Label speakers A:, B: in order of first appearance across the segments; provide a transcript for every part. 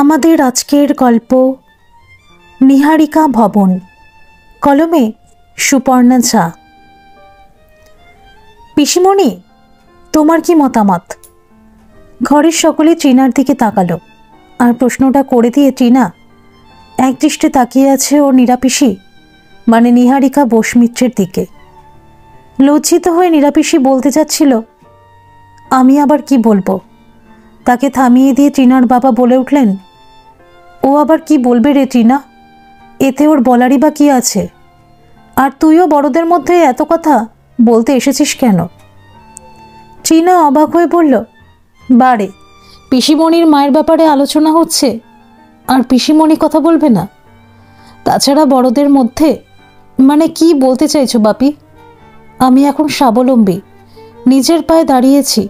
A: আমাদের আজকের গল্প নিহারিকা ভবন, কলমে সুপর্ণা ঝা। পিসিমণি, তোমার কি মতামত? ঘরের সকলে ট্রিনার দিকে তাকালো, আর প্রশ্নটা করে দিয়ে ট্রিনা একদৃষ্টে তাকিয়ে আছে ওর নিরাপিসি মানে নিহারিকা বোসমিত্রের দিকে। লজ্জিত হয়ে নিরাপিসি বলতে যাচ্ছিল, আমি আবার কি বলবো। তাকে থামিয়ে দিয়ে ট্রিনার বাবা বলে উঠলেন, ও আবার কি বলবে রে ট্রিনা, এতে ওর বলারই বা কি আছে? আর তুইও বড়দের মধ্যে এত কথা বলতে এসেছিস কেন? ট্রিনা অবাক হয়ে বলল, বারে, পিসিমণির মায়ের ব্যাপারে আলোচনা হচ্ছে আর পিসিমণি কথা বলবে না? তাছাড়া বড়দের মধ্যে মানে কি বলতে চাইছো বাপি? আমি এখন স্বাবলম্বী, নিজের পায়ে দাঁড়িয়েছি।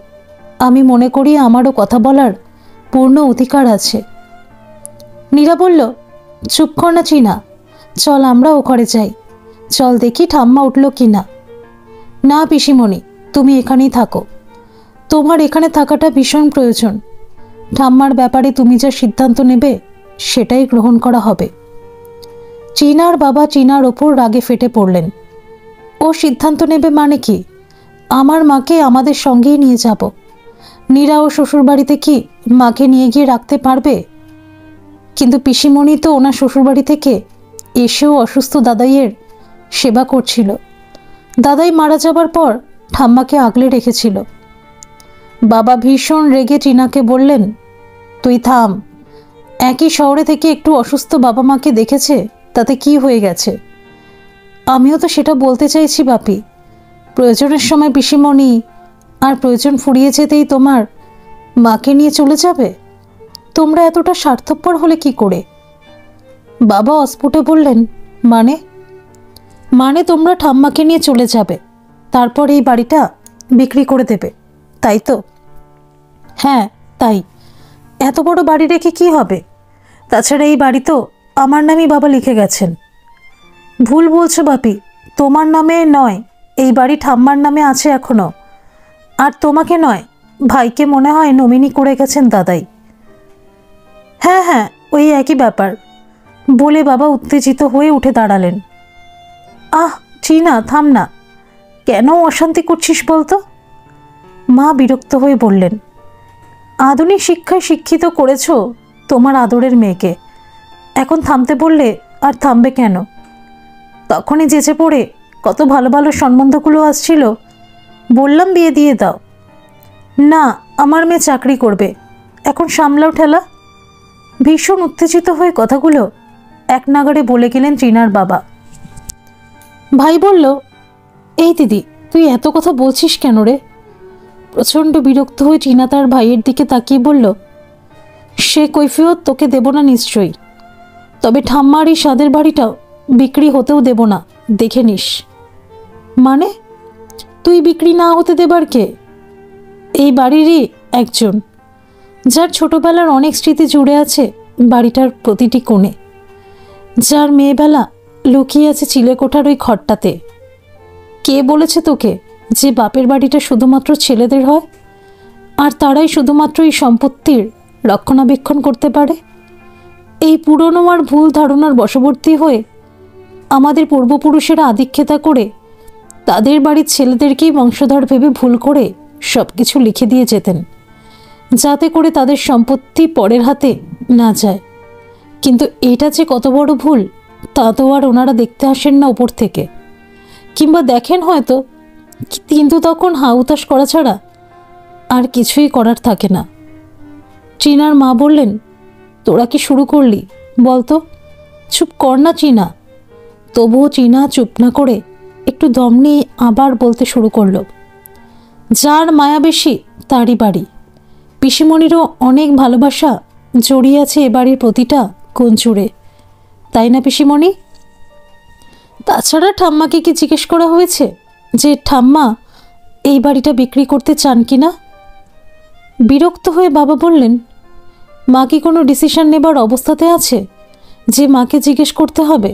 A: আমি মনে করি আমারও কথা বলার পূর্ণ অধিকার আছে। নীরা বলল, চুপ কর না ট্রিনা, চল আমরা ও ঘরে যাই। চল দেখি ঠাম্মা উঠল কি না। না পিসিমণি, তুমি এখানেই থাকো। তোমার এখানে থাকাটা ভীষণ প্রয়োজন। ঠাম্মার ব্যাপারে তুমি যা সিদ্ধান্ত নেবে সেটাই গ্রহণ করা হবে। ট্রিনার বাবা ট্রিনার ওপর রাগে ফেটে পড়লেন। ও সিদ্ধান্ত নেবে মানে কি? আমার মাকে আমাদের সঙ্গেই নিয়ে যাব। নীরা ও শ্বশুরবাড়িতে কি মাকে নিয়ে গিয়ে রাখতে পারবে? কিন্তু পিসিমণি তো ওনার শ্বশুরবাড়ি থেকে এসেও অসুস্থ দাদাইয়ের সেবা করছিল। দাদাই মারা যাবার পর ঠাম্মাকে আগলে রেখেছিল। বাবা ভীষণ রেগে ট্রিনাকে বললেন, তুই থাম। একই শহরে থেকে একটু অসুস্থ বাবা মাকে দেখেছে, তাতে কি হয়ে গেছে? আমিও তো সেটা বলতে চাইছি বাপি। প্রয়োজনের সময় পিসিমণি আর প্রয়োজন ফুরিয়ে যেতেই তোমার মাকে নিয়ে চলে যাবে? তোমরা এতটা স্বার্থপর হলে কি করে? বাবা অস্ফুটে বললেন, মানে তোমরা ঠাম্মাকে নিয়ে চলে যাবে, তারপর এই বাড়িটা বিক্রি করে দেবে, তাই তো? হ্যাঁ তাই। এত বড় বাড়ি রেখে কি হবে? তাছাড়া এই বাড়ি তো আমার নামই বাবা লিখে গেছেন। ভুল বলছো বাপি, তোমার নামে নয়, এই বাড়ি ঠাম্মার নামে আছে এখনো। আর তোমাকে নয়, ভাইকে মনে হয় নমিনি করে গেছেন দাদাই। হ্যাঁ, ওই একই ব্যাপার বলে বাবা উত্তেজিত হয়ে উঠে দাঁড়ালেন। আহ ট্রিনা, থাম না, কেন অশান্তি করছিস বলতো? মা বিরক্ত হয়ে বললেন, আধুনিক শিক্ষায় শিক্ষিত করেছ তোমার আদরের মেয়েকে, এখন থামতে বললে আর থামবে কেন? তখনই যেচে পড়ে কত ভালো ভালো সম্বন্ধগুলো আসছিল, বললাম বিয়ে দিয়ে দাও। না, আমার মেয়ে চাকরি করবে, এখন সামলাও ঠেলা। ভীষণ উত্তেজিত হয়ে কথাগুলো এক নাগাড়ে বলে গেলেন ট্রিনার বাবা। ভাই বলল, এই দিদি, তুই এত কথা বলছিস কেন রে? প্রচণ্ড বিরক্ত হয়ে ট্রিনা তার ভাইয়ের দিকে তাকিয়ে বলল, সে কৈফিয়ত তোকে দেব না নিশ্চয়ই, তবে ঠাম্মার এই স্বাদের বাড়িটাও বিক্রি হতেও দেব না, দেখে নিস। মানে তুই বিক্রি না হতে দেবার কে? এই বাড়িরই একজন, যার ছোটবেলার অনেক স্মৃতি জুড়ে আছে বাড়িটার প্রতিটি কোণে, যার মেয়েবেলা লুকিয়ে আছে চিলেকোঠার ওই ঘরটাতে। কে বলেছে তোকে যে বাপের বাড়িটা শুধুমাত্র ছেলেদের হয় আর তারাই শুধুমাত্র এই সম্পত্তির রক্ষণাবেক্ষণ করতে পারে? এই পুরনো আর ভুল ধারণার বশবর্তী হয়ে আমাদের পূর্বপুরুষেরা আধিক্যতা করে তাদের বাড়ির ছেলেদেরকেই বংশধর ভেবে ভুল করে সব কিছু লিখে দিয়ে যেতেন, যাতে করে তাদের সম্পত্তি পরের হাতে না যায়। কিন্তু এটা যে কত বড় ভুল তা তো আর ওনারা দেখতে আসেন না উপর থেকে, কিংবা দেখেন হয়তো, কিন্তু তখন হাউতাশ করা ছাড়া আর কিছুই করার থাকে না। ট্রিনার মা বললেন, তোরা কি শুরু করলি বলতো? চুপ কর না ট্রিনা। তবুও ট্রিনা চুপ না করে একটু দম নিয়ে আবার বলতে শুরু করলো, যার মায়া বেশি তারই বাড়ি। পিসিমণিরও অনেক ভালোবাসা জড়িয়ে আছে এ বাড়ির প্রতিটা কোণ জুড়ে, তাই না পিসিমণি? তাছাড়া ঠাম্মাকে কি জিজ্ঞেস করা হয়েছে যে ঠাম্মা এই বাড়িটা বিক্রি করতে চান কি না? বিরক্ত হয়ে বাবা বললেন, মা কি কোনো ডিসিশন নেবার অবস্থাতে আছে যে মাকে জিজ্ঞেস করতে হবে?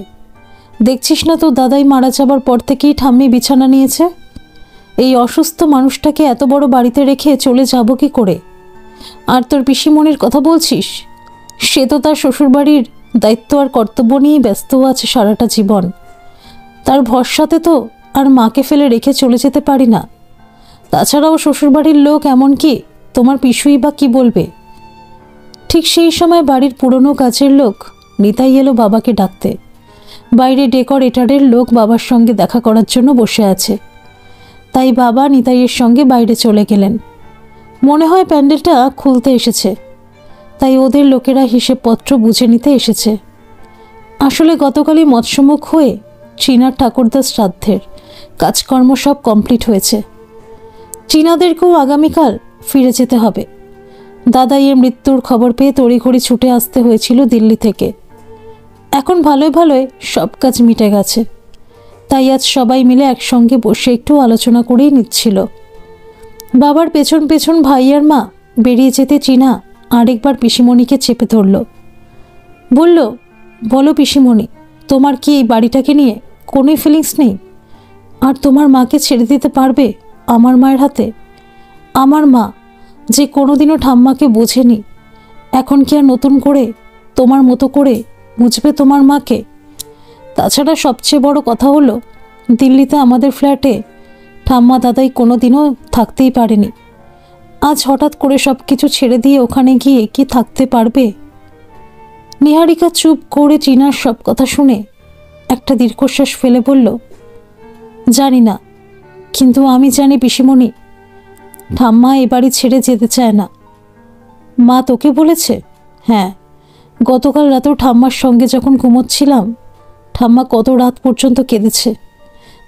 A: দেখছিস না তো দাদাই মারা যাবার পর থেকেই ঠাম্মি বিছানা নিয়েছে। এই অসুস্থ মানুষটাকে এত বড় বাড়িতে রেখে চলে যাব কি করে? আর তোর পিসিমণির কথা বলছিস? সে তো তার শ্বশুরবাড়ির দায়িত্ব আর কর্তব্য নিয়েই ব্যস্ত আছে সারাটা জীবন। তার ভরসাতে তো আর মাকে ফেলে রেখে চলে যেতে পারি না। তাছাড়াও শ্বশুরবাড়ির লোক, এমনকি তোমার পিসুই বা কী বলবে। ঠিক সেই সময় বাড়ির পুরনো কাজের লোক নিতাই এলো বাবাকে ডাকতে। বাইরে ডেকোরেটরের লোক বাবার সঙ্গে দেখা করার জন্য বসে আছে, তাই বাবা নিতাইয়ের সঙ্গে বাইরে চলে গেলেন। মনে হয় প্যান্ডেলটা খুলতে এসেছে, তাই ওদের লোকেরা হিসেবপত্র বুঝে নিতে এসেছে। আসলে গতকালই মৎস্যমুখ হয়ে চীনার ঠাকুরদার শ্রাদ্ধের কাজকর্ম সব কমপ্লিট হয়েছে। চীনাদেরকেও আগামীকাল ফিরে যেতে হবে। দাদাইয়ের মৃত্যুর খবর পেয়ে তড়িঘড়ি ছুটে আসতে হয়েছিল দিল্লি থেকে। এখন ভালোই ভালোই সব কাজ মিটে গেছে, তাই আজ সবাই মিলে একসঙ্গে বসে একটু আলোচনা করেই নিচ্ছিল। বাবার পেছন পেছন ভাই আর মা বেরিয়ে যেতে চীনা আরেকবার পিসিমণিকে চেপে ধরল। বলল, বলো পিসিমণি, তোমার কি এই বাড়িটাকে নিয়ে কোনোই ফিলিংস নেই? আর তোমার মাকে ছেড়ে দিতে পারবে আমার মায়ের হাতে? আমার মা যে কোনোদিনও ঠাম্মাকে বোঝেনি, এখন কি আর নতুন করে তোমার মতো করে বুঝবে তোমার মাকে? তাছাড়া সবচেয়ে বড় কথা হলো, দিল্লিতে আমাদের ফ্ল্যাটে ঠাম্মা দাদাই কোনোদিনও থাকতেই পারেনি। আজ হঠাৎ করে সব কিছু ছেড়ে দিয়ে ওখানে গিয়ে কি থাকতে পারবে? নিহারিকা চুপ করে চীনার সব কথা শুনে একটা দীর্ঘশ্বাস ফেলে বলল, জানি না, কিন্তু আমি জানি পিসিমণি, ঠাম্মা এ বাড়ি ছেড়ে যেতে চায় না। মা তোকে বলেছে? হ্যাঁ, গতকাল রাতেও ঠাম্মার সঙ্গে যখন ঘুমোচ্ছিলাম, ঠাম্মা কত রাত পর্যন্ত কেঁদেছে।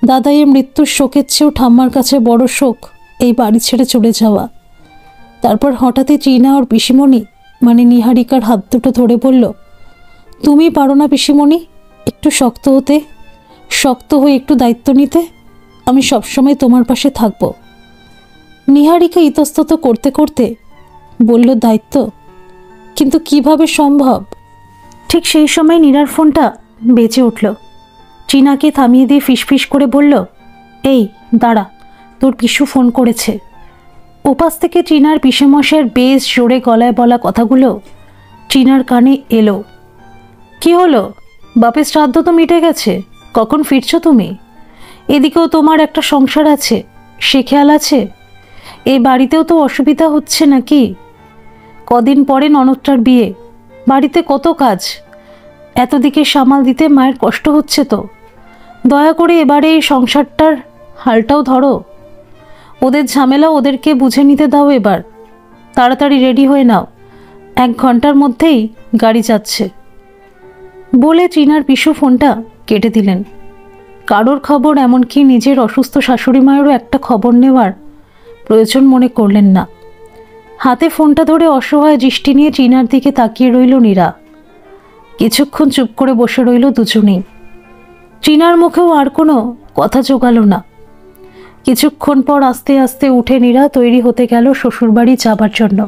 A: দাদাইয়ের মৃত্যুর শোকের চেয়েও ঠাম্মার কাছে বড় শোক এই বাড়ি ছেড়ে চলে যাওয়া। তারপর হঠাৎই চীনা ওর পিসিমণি মানে নিহারিকার হাত দুটো ধরে বলল, তুমি পারো না পিসিমণি একটু শক্ত হতে, শক্ত হয়ে একটু দায়িত্ব নিতে? আমি সবসময় তোমার পাশে থাকব। নিহারিকা ইতস্তত করতে করতে বলল, দায়িত্ব? কিন্তু কিভাবে সম্ভব? ঠিক সেই সময় নীরার ফোনটা বেজে উঠল। চীনাকে থামিয়ে দিয়ে ফিসফিস করে বলল, এই দাঁড়া, তোর পিসু ফোন করেছে। ওপাশ থেকে চীনার পিসেমশাইয়ের বেশ জোরে গলায় বলা কথাগুলো চীনার কানে এলো। কি হলো? বাপের শ্রাদ্ধ তো মিটে গেছে, কখন ফিরছো তুমি? এদিকেও তোমার একটা সংসার আছে, সে খেয়াল আছে? এই বাড়িতেও তো অসুবিধা হচ্ছে নাকি? কদিন পরে ননদটার বিয়ে, বাড়িতে কত কাজ, এতদিকে সামাল দিতে মায়ের কষ্ট হচ্ছে তো। দয়া করে এবারে এই সংসারটার হালটাও ধরো। ওদের ঝামেলা ওদেরকে বুঝে নিতে দাও। এবার তাড়াতাড়ি রেডি হয়ে নাও, 1 ঘন্টার মধ্যেই গাড়ি যাচ্ছে। বলে চীনার পিসু ফোনটা কেটে দিলেন। কারোর খবর, এমনকি নিজের অসুস্থ শাশুড়ি মায়েরও একটা খবর নেওয়ার প্রয়োজন মনে করলেন না। হাতে ফোনটা ধরে অসহায় দৃষ্টি নিয়ে চীনার দিকে তাকিয়ে রইল নীরা। কিছুক্ষণ চুপ করে বসে রইল দুজনেই। চীনার মুখেও আর কোনো কথা জোগালো না। কিছুক্ষণ পর আস্তে আস্তে উঠে নীরা তৈরি হতে গেল শ্বশুরবাড়ি যাবার জন্য।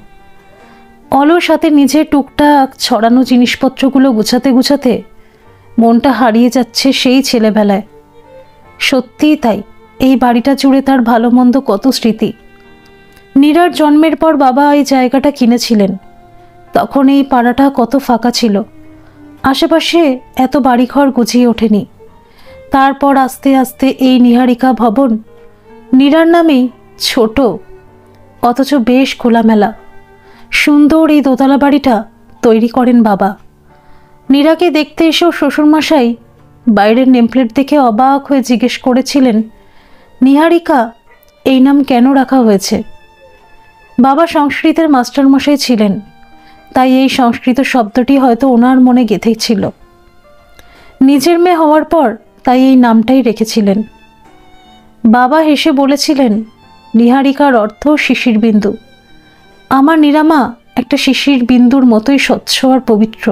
A: অলস হাতে নিজের টুকটাক ছড়ানো জিনিসপত্রগুলো গুছাতে গুছাতে মনটা হারিয়ে যাচ্ছে সেই ছেলেবেলায়। সত্যিই তাই, এই বাড়িটা জুড়ে তার ভালো মন্দ কত স্মৃতি। নীরার জন্মের পর বাবা এই জায়গাটা কিনেছিলেন। তখন এই পাড়াটা কত ফাঁকা ছিল, আশেপাশে এত বাড়িঘর গুছিয়ে ওঠেনি। তারপর আস্তে আস্তে এই নিহারিকা ভবন নীরার নামেই ছোট অথচ বেশ খোলামেলা সুন্দর এই দোতলা বাড়িটা তৈরি করেন বাবা। নীরাকে দেখতে এসেও শ্বশুরমশাই বাইরের নেমপ্লেট দেখে অবাক হয়ে জিজ্ঞেস করেছিলেন, নিহারিকা এই নাম কেন রাখা হয়েছে? বাবা সংস্কৃতের মাস্টারমশাই ছিলেন, তাই এই সংস্কৃত শব্দটি হয়তো ওনার মনে গেঁথেই ছিল। নিজের মেয়ে হওয়ার পর তাই এই নামটাই রেখেছিলেন। বাবা হেসে বলেছিলেন, নিহারিকার অর্থ শিশির বিন্দু। আমার নীরামা একটা শিশির বিন্দুর মতোই স্বচ্ছ আর পবিত্র।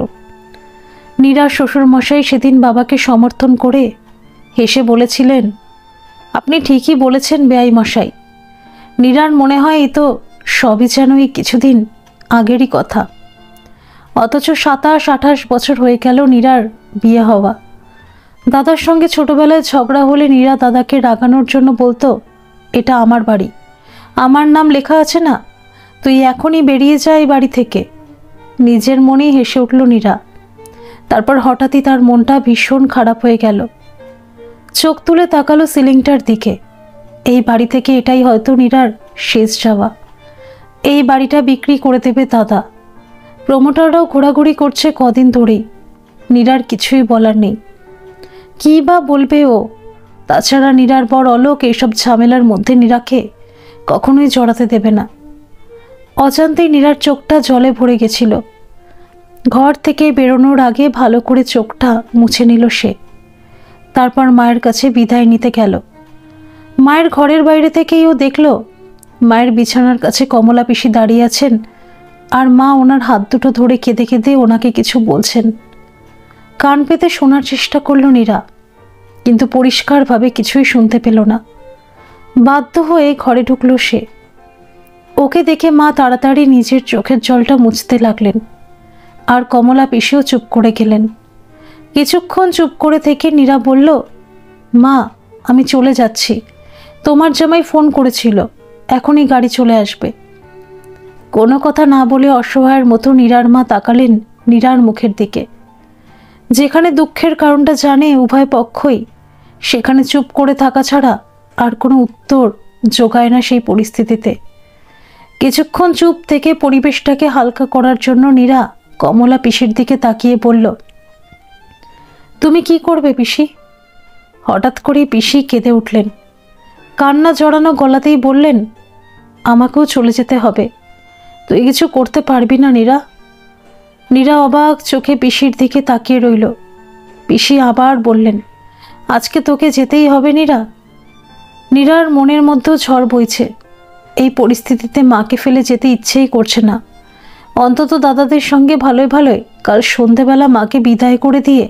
A: নীরার শ্বশুরমশাই সেদিন বাবাকে সমর্থন করে হেসে বলেছিলেন, আপনি ঠিকই বলেছেন বেয়াই মশাই। নীরার মনে হয় এই তো সবই যেন এই কিছুদিন আগেরই কথা। অথচ 27-28 বছর হয়ে গেল নীরার বিয়ে হওয়া। দাদার সঙ্গে ছোটবেলায় ঝগড়া হলে নীরা দাদাকে রাগানোর জন্য বলতো, এটা আমার বাড়ি, আমার নাম লেখা আছে না, তুই এখনই বেরিয়ে যা এই বাড়ি থেকে। নিজের মনেই হেসে উঠল নীরা। তারপর হঠাৎই তার মনটা ভীষণ খারাপ হয়ে গেল। চোখ তুলে তাকালো সিলিংটার দিকে। এই বাড়ি থেকে এটাই হয়তো নীরার শেষ যাওয়া। এই বাড়িটা বিক্রি করে দেবে দাদা। প্রমোটাররাও ঘোরাঘুরি করছে কদিন ধরেই। নীরার কিছুই বলার নেই। কী বা বলবে ও? তাছাড়া নীরার বর অলোক এইসব ঝামেলার মধ্যে নীরাকে কখনোই জড়াতে দেবে না। অজান্তেই নীরার চোখটা জলে ভরে গেছিল। ঘর থেকে বেরোনোর আগে ভালো করে চোখটা মুছে নিল সে। তারপর মায়ের কাছে বিদায় নিতে গেল। মায়ের ঘরের বাইরে থেকেই ও দেখল মায়ের বিছানার কাছে কমলা পিসি দাঁড়িয়ে আছেন, আর মা ওনার হাত দুটো ধরে কেঁদে কেঁদে ওনাকে কিছু বলছেন। কান পেতে শোনার চেষ্টা করল নীরা, কিন্তু পরিষ্কারভাবে কিছুই শুনতে পেল না। বাধ্য হয়ে ঘরে ঢুকল সে। ওকে দেখে মা তাড়াতাড়ি নিজের চোখের জলটা মুছতে লাগলেন, আর কমলা পিসিও চুপ করে গেলেন। কিছুক্ষণ চুপ করে থেকে নীরা বলল, মা আমি চলে যাচ্ছি, তোমার জামাই ফোন করেছিল, এখনই গাড়ি চলে আসবে। কোনো কথা না বলে অসহায়ের মতো নীরার মা তাকালেন নীরার মুখের দিকে। যেখানে দুঃখের কারণটা জানে উভয় পক্ষই, সেখানে চুপ করে থাকা ছাড়া আর কোনো উত্তর জোগায় না সেই পরিস্থিতিতে। কিছুক্ষণ চুপ থেকে পরিবেশটাকে হালকা করার জন্য নীরা কমলা পিসির দিকে তাকিয়ে বলল, তুমি কি করবে পিসি? হঠাৎ করেই পিসি কেঁদে উঠলেন। কান্না জড়ানো গলাতেই বললেন, আমাকেও চলে যেতে হবে। তুই কিছু করতে পারবি না নীরা? নীরা অবাক চোখে পিসির দিকে তাকিয়ে রইল। পিসি আবার বললেন, আজকে তোকে যেতেই হবে নীরা। নীরার মনের মধ্যেও ঝড় বইছে। এই পরিস্থিতিতে মাকে ফেলে যেতে ইচ্ছেই করছে না। অন্তত দাদাদের সঙ্গে ভালোই ভালোই কাল সন্ধেবেলা মাকে বিদায় করে দিয়ে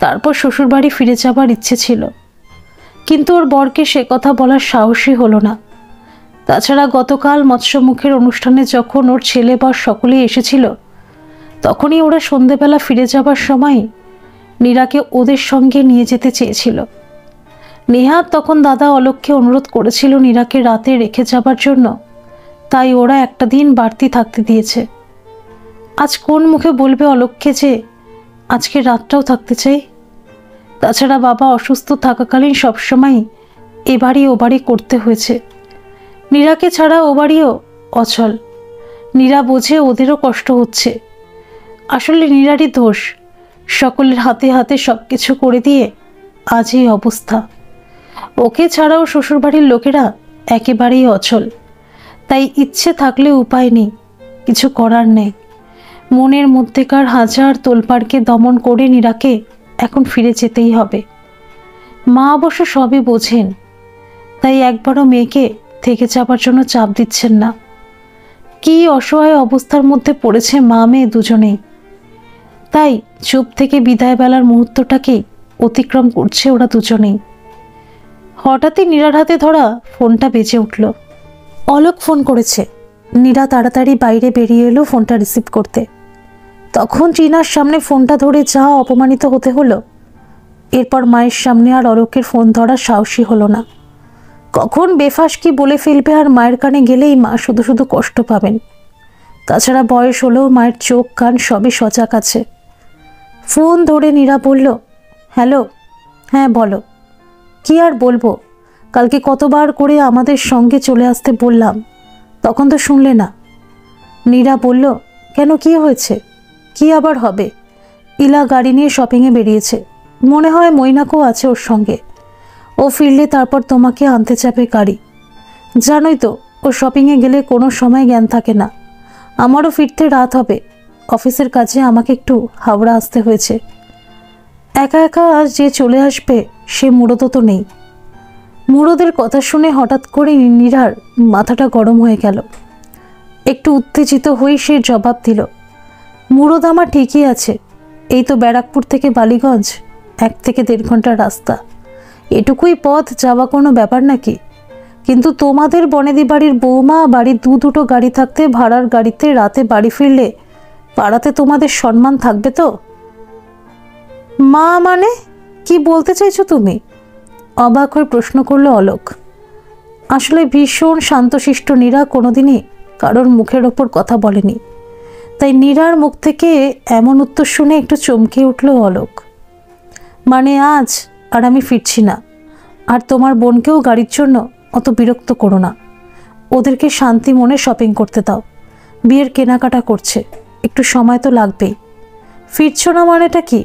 A: তারপর শ্বশুরবাড়ি ফিরে যাবার ইচ্ছে ছিল, কিন্তু ওর বরকে সে কথা বলার সাহসই হলো না। তাছাড়া গতকাল মৎস্যমুখের অনুষ্ঠানে যখন ওর ছেলে বর সকলেই এসেছিল, তখনই ওরা সন্ধেবেলা ফিরে যাবার সময় নীরাকে ওদের সঙ্গে নিয়ে যেতে চেয়েছিল। নেহাত তখন দাদা অলোককে অনুরোধ করেছিল নীরাকে রাতে রেখে যাবার জন্য, তাই ওরা একটা দিন বাড়তি থাকতে দিয়েছে। আজ কোন মুখে বলবে অলোককে যে আজকে রাতটাও থাকতে চাই? তাছাড়া বাবা অসুস্থ থাকাকালীন সবসময় এ বাড়ি ও বাড়ি করতে হয়েছে। নীরাকে ছাড়া ও বাড়িও অচল। নীরা বোঝে ওদেরও কষ্ট হচ্ছে। আসলে নীরারই দোষ। সকলের হাতে হাতে সব কিছু করে দিয়ে আজ এই অবস্থা। ওকে ছাড়াও শ্বশুরবাড়ির লোকেরা একেবারেই অচল। তাই ইচ্ছে থাকলে উপায় নেই, কিছু করার নেই। মনের মধ্যেকার হাজার তোলপাড়কে দমন করে নীরাকে এখন ফিরে যেতেই হবে। মা অবশ্য সবই বোঝেন, তাই একবারও মেয়েকে থেকে যাবার জন্য চাপ দিচ্ছেন না। কি অসহায় অবস্থার মধ্যে পড়েছে মা মেয়ে দুজনেই। তাই চুপ থেকে বিদায় বেলার মুহূর্তটাকেই অতিক্রম করছে ওরা দুজনেই। হঠাৎই নীরার হাতে ধরা ফোনটা বেজে উঠল। অলোক ফোন করেছে। নীরা তাড়াতাড়ি বাইরে বেরিয়ে এলো ফোনটা রিসিভ করতে। তখন টিনার সামনে ফোনটা ধরে যা অপমানিত হতে হলো, এরপর মায়ের সামনে আর অলোকের ফোন ধরার সাহসী হলো না। কখন বেফাস কি বলে ফেলবে, আর মায়ের কানে গেলেই মা শুধু শুধু কষ্ট পাবেন। তাছাড়া বয়স হলেও মায়ের চোখ কান সবই সজাগ আছে। ফোন ধরে নীরা বলল, হ্যালো। হ্যাঁ বলো। কি আর বলবো, কালকে কতবার করে আমাদের সঙ্গে চলে আসতে বললাম, তখন তো শুনলে না। নীরা বলল, কেন কি হয়েছে? কি আবার হবে? ইলা গাড়ি নিয়ে শপিংয়ে বেরিয়েছে, মনে হয় মৈনাকও আছে ওর সঙ্গে। ও ফিরলে তারপর তোমাকে আনতে যাবে গাড়ি। জানোই তো ও শপিংয়ে গেলে কোনো সময় জ্ঞান থাকে না। আমারও ফিরতে রাত হবে, অফিসের কাজে আমাকে একটু হাওড়া আসতে হয়েছে। একা একা আজ যে চলে আসবে সে মুরদও তো নেই। মুরদের কথা শুনে হঠাৎ করে নীরার মাথাটা গরম হয়ে গেল। একটু উত্তেজিত হয়ে সে জবাব দিল, মুরদ আমার ঠিকই আছে, এই তো ব্যারাকপুর থেকে বালিগঞ্জ 1 থেকে 1.5 ঘন্টার রাস্তা। এটুকুই পথ যাওয়া কোনো ব্যাপার নাকি? কিন্তু তোমাদের বনেদি বাড়ির বৌমা বাড়ির দুটো গাড়ি থাকতে ভাড়ার গাড়িতে রাতে বাড়ি ফিরলে পাড়াতে তোমাদের সম্মান থাকবে তো? মা মানে কি বলতে চাইছো তুমি? অবাক হয়ে প্রশ্ন করলো অলোক। আসলে ভীষণ শান্তশিষ্ট নীরা কোনোদিনই কারোর মুখের ওপর কথা বলেনি। তাই নীরার মুখ থেকে এমন উত্তর শুনে একটু চমকে উঠল অলোক। মানে আজ আর আমি ফিরছি না, আর তোমার বোনকেও গাড়ির জন্য অত বিরক্ত করো না। ওদেরকে শান্তি মনে শপিং করতে দাও, বিয়ের কেনাকাটা করছে, একটু সময় তো লাগবেই। ফিরছো না মানেটা কি?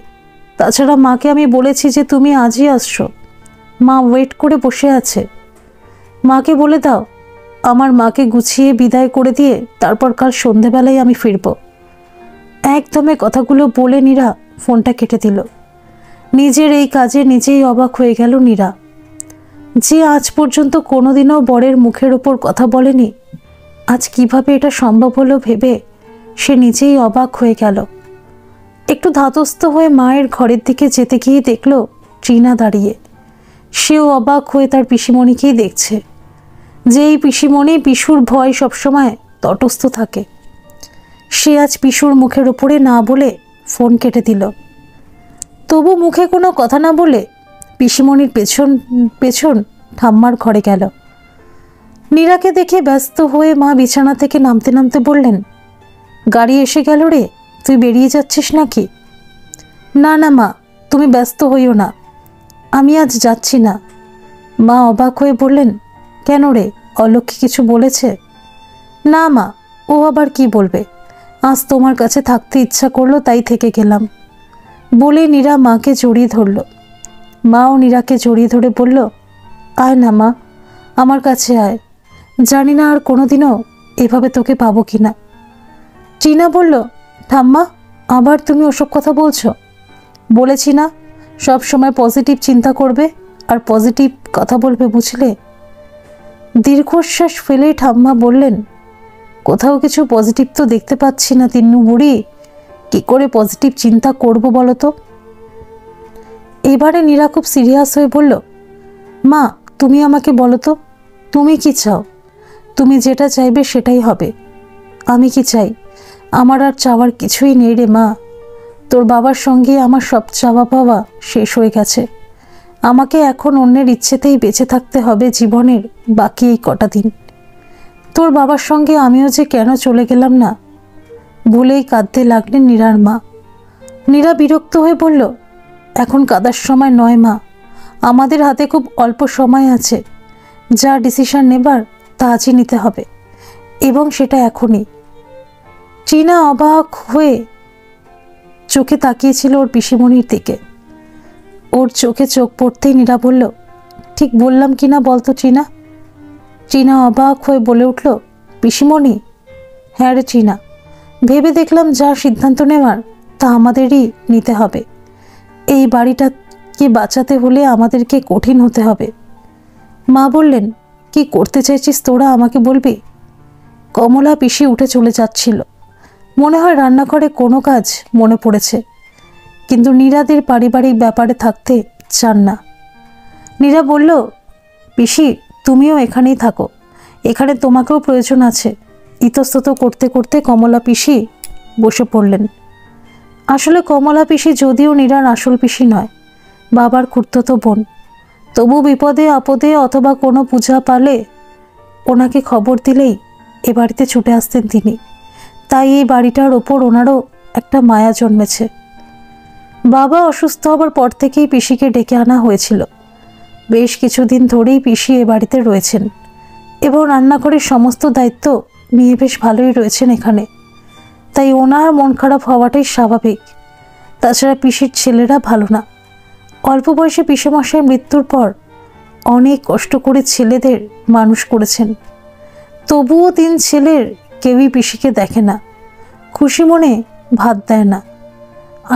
A: তাছাড়া মাকে আমি বলেছি যে তুমি আজই আসছো, মা ওয়েট করে বসে আছে। মাকে বলে দাও আমার মাকে গুছিয়ে বিদায় করে দিয়ে তারপর কাল সন্ধেবেলায় আমি ফিরব। একদমে কথাগুলো বলে নীরা ফোনটা কেটে দিল। নিজের এই কাজে নিজেই অবাক হয়ে গেল নীরা, যে আজ পর্যন্ত কোনোদিনও বরের মুখের ওপর কথা বলেনি, আজ কিভাবে এটা সম্ভব হলো ভেবে সে নিজেই অবাক হয়ে গেল। একটু ধাতস্থ হয়ে মায়ের ঘরের দিকে যেতে গিয়ে দেখল ট্রিনা দাঁড়িয়ে। সেও অবাক হয়ে তার পিসিমণিকেই দেখছে, যে এই পিসিমণি পিসুর ভয় সবসময় তটস্থ থাকে। সে আজ পিসুর মুখের ওপরে না বলে ফোন কেটে দিল। তবু মুখে কোনো কথা না বলে পিসিমণির পেছন পেছন ঠাম্মার ঘরে গেল। নীরাকে দেখে ব্যস্ত হয়ে মা বিছানা থেকে নামতে নামতে বললেন, গাড়ি এসে গেল রে, তুই বেরিয়ে যাচ্ছিস নাকি? না না মা, তুমি ব্যস্ত হইও না, আমি আজ যাচ্ছি না। মা অবাক হয়ে বললেন, কেন রে, অলোক কি কিছু বলেছে? না মা, ও আবার কি বলবে, আজ তোমার কাছে থাকতে ইচ্ছা করলো তাই থেকে গেলাম বলে নীরা মাকে জড়িয়ে ধরল। মাও নীরাকে জড়িয়ে ধরে বলল, আয় না মা, আমার কাছে আয়, জানি না আর কোনোদিনও এভাবে তোকে পাবো কি না। টিনা বলল, ঠাম্মা আবার তুমি ওসব কথা বলছো? বলেছি না সব সময় পজিটিভ চিন্তা করবে আর পজিটিভ কথা বলবে, বুঝলে? দীর্ঘশ্বাস ফেলে ঠাম্মা বললেন, কোথাও কিছু পজিটিভ তো দেখতে পাচ্ছি না তিন্নু বুড়ি, কি করে পজিটিভ চিন্তা করব বলো তো? এবারে নীরা খুব সিরিয়াস হয়ে বলল, মা তুমি আমাকে বলো তো, তুমি কি চাও? তুমি যেটা চাইবে সেটাই হবে। আমি কি চাই? আমার আর চাওয়ার কিছুই নেই রে মা। তোর বাবার সঙ্গে আমার সব চাওয়া পাওয়া শেষ হয়ে গেছে। আমাকে এখন অন্যের ইচ্ছেতেই বেঁচে থাকতে হবে জীবনের বাকি এই কটা দিন। তোর বাবার সঙ্গে আমিও যে কেন চলে গেলাম না বলেই কাঁদতে লাগলেন নীরার মা। নীরা বিরক্ত হয়ে বলল, এখন কাঁদার সময় নয় মা, আমাদের হাতে খুব অল্প সময় আছে। যা ডিসিশন নেবার তা আজই নিতে হবে, এবং সেটা এখনই। ট্রিনা অবাক হয়ে চোখে তাকিয়েছিল ওর পিসিমণির দিকে। ওর চোখে চোখ পড়তেই নীরা বলল, ঠিক বললাম কি না বলতো ট্রিনা? ট্রিনা অবাক হয়ে বলে উঠল, পিসিমণি? হ্যাঁ রে ট্রিনা, ভেবে দেখলাম যা সিদ্ধান্ত নেওয়ার তা আমাদেরই নিতে হবে। এই বাড়িটাকে বাঁচাতে হলে আমাদেরকে কঠিন হতে হবে। মা বললেন, কি করতে চাইছিস তোরা আমাকে বলবি? কমলা পিসি উঠে চলে যাচ্ছিল, মনে হয় রান্নাঘরে কোনো কাজ মনে পড়েছে, কিন্তু নীরাদের পারিবারিক ব্যাপারে থাকতে চান না। নীরা বলল, পিসি তুমিও এখানেই থাকো, এখানে তোমাকেও প্রয়োজন আছে। ইতস্তত করতে করতে কমলা পিসি বসে পড়লেন। আসলে কমলা পিসি যদিও নীরার আসল পিসি নয়, বাবার খুড়তুতো বোন, তবু বিপদে আপদে অথবা কোনো পূজা পালে ওনাকে খবর দিলেই এ বাড়িতে ছুটে আসতেন তিনি। তাই এই বাড়িটার ওপর ওনারও একটা মায়া জন্মেছে। বাবা অসুস্থ হবার পর থেকেই পিসিকে ডেকে আনা হয়েছিল। বেশ কিছুদিন ধরেই পিসি এ বাড়িতে রয়েছেন এবং রান্নাঘরের সমস্ত দায়িত্ব নিয়ে বেশ ভালোই রয়েছেন এখানে। তাই ওনার মন খারাপ হওয়াটাই স্বাভাবিক। তাছাড়া পিসির ছেলেরা ভালো না। অল্প বয়সে পিসেমশাইয়ের মৃত্যুর পর অনেক কষ্ট করে ছেলেদের মানুষ করেছেন, তবুও 3 ছেলের কেউই পিসিকে দেখে না, খুশি মনে ভাত দেয় না।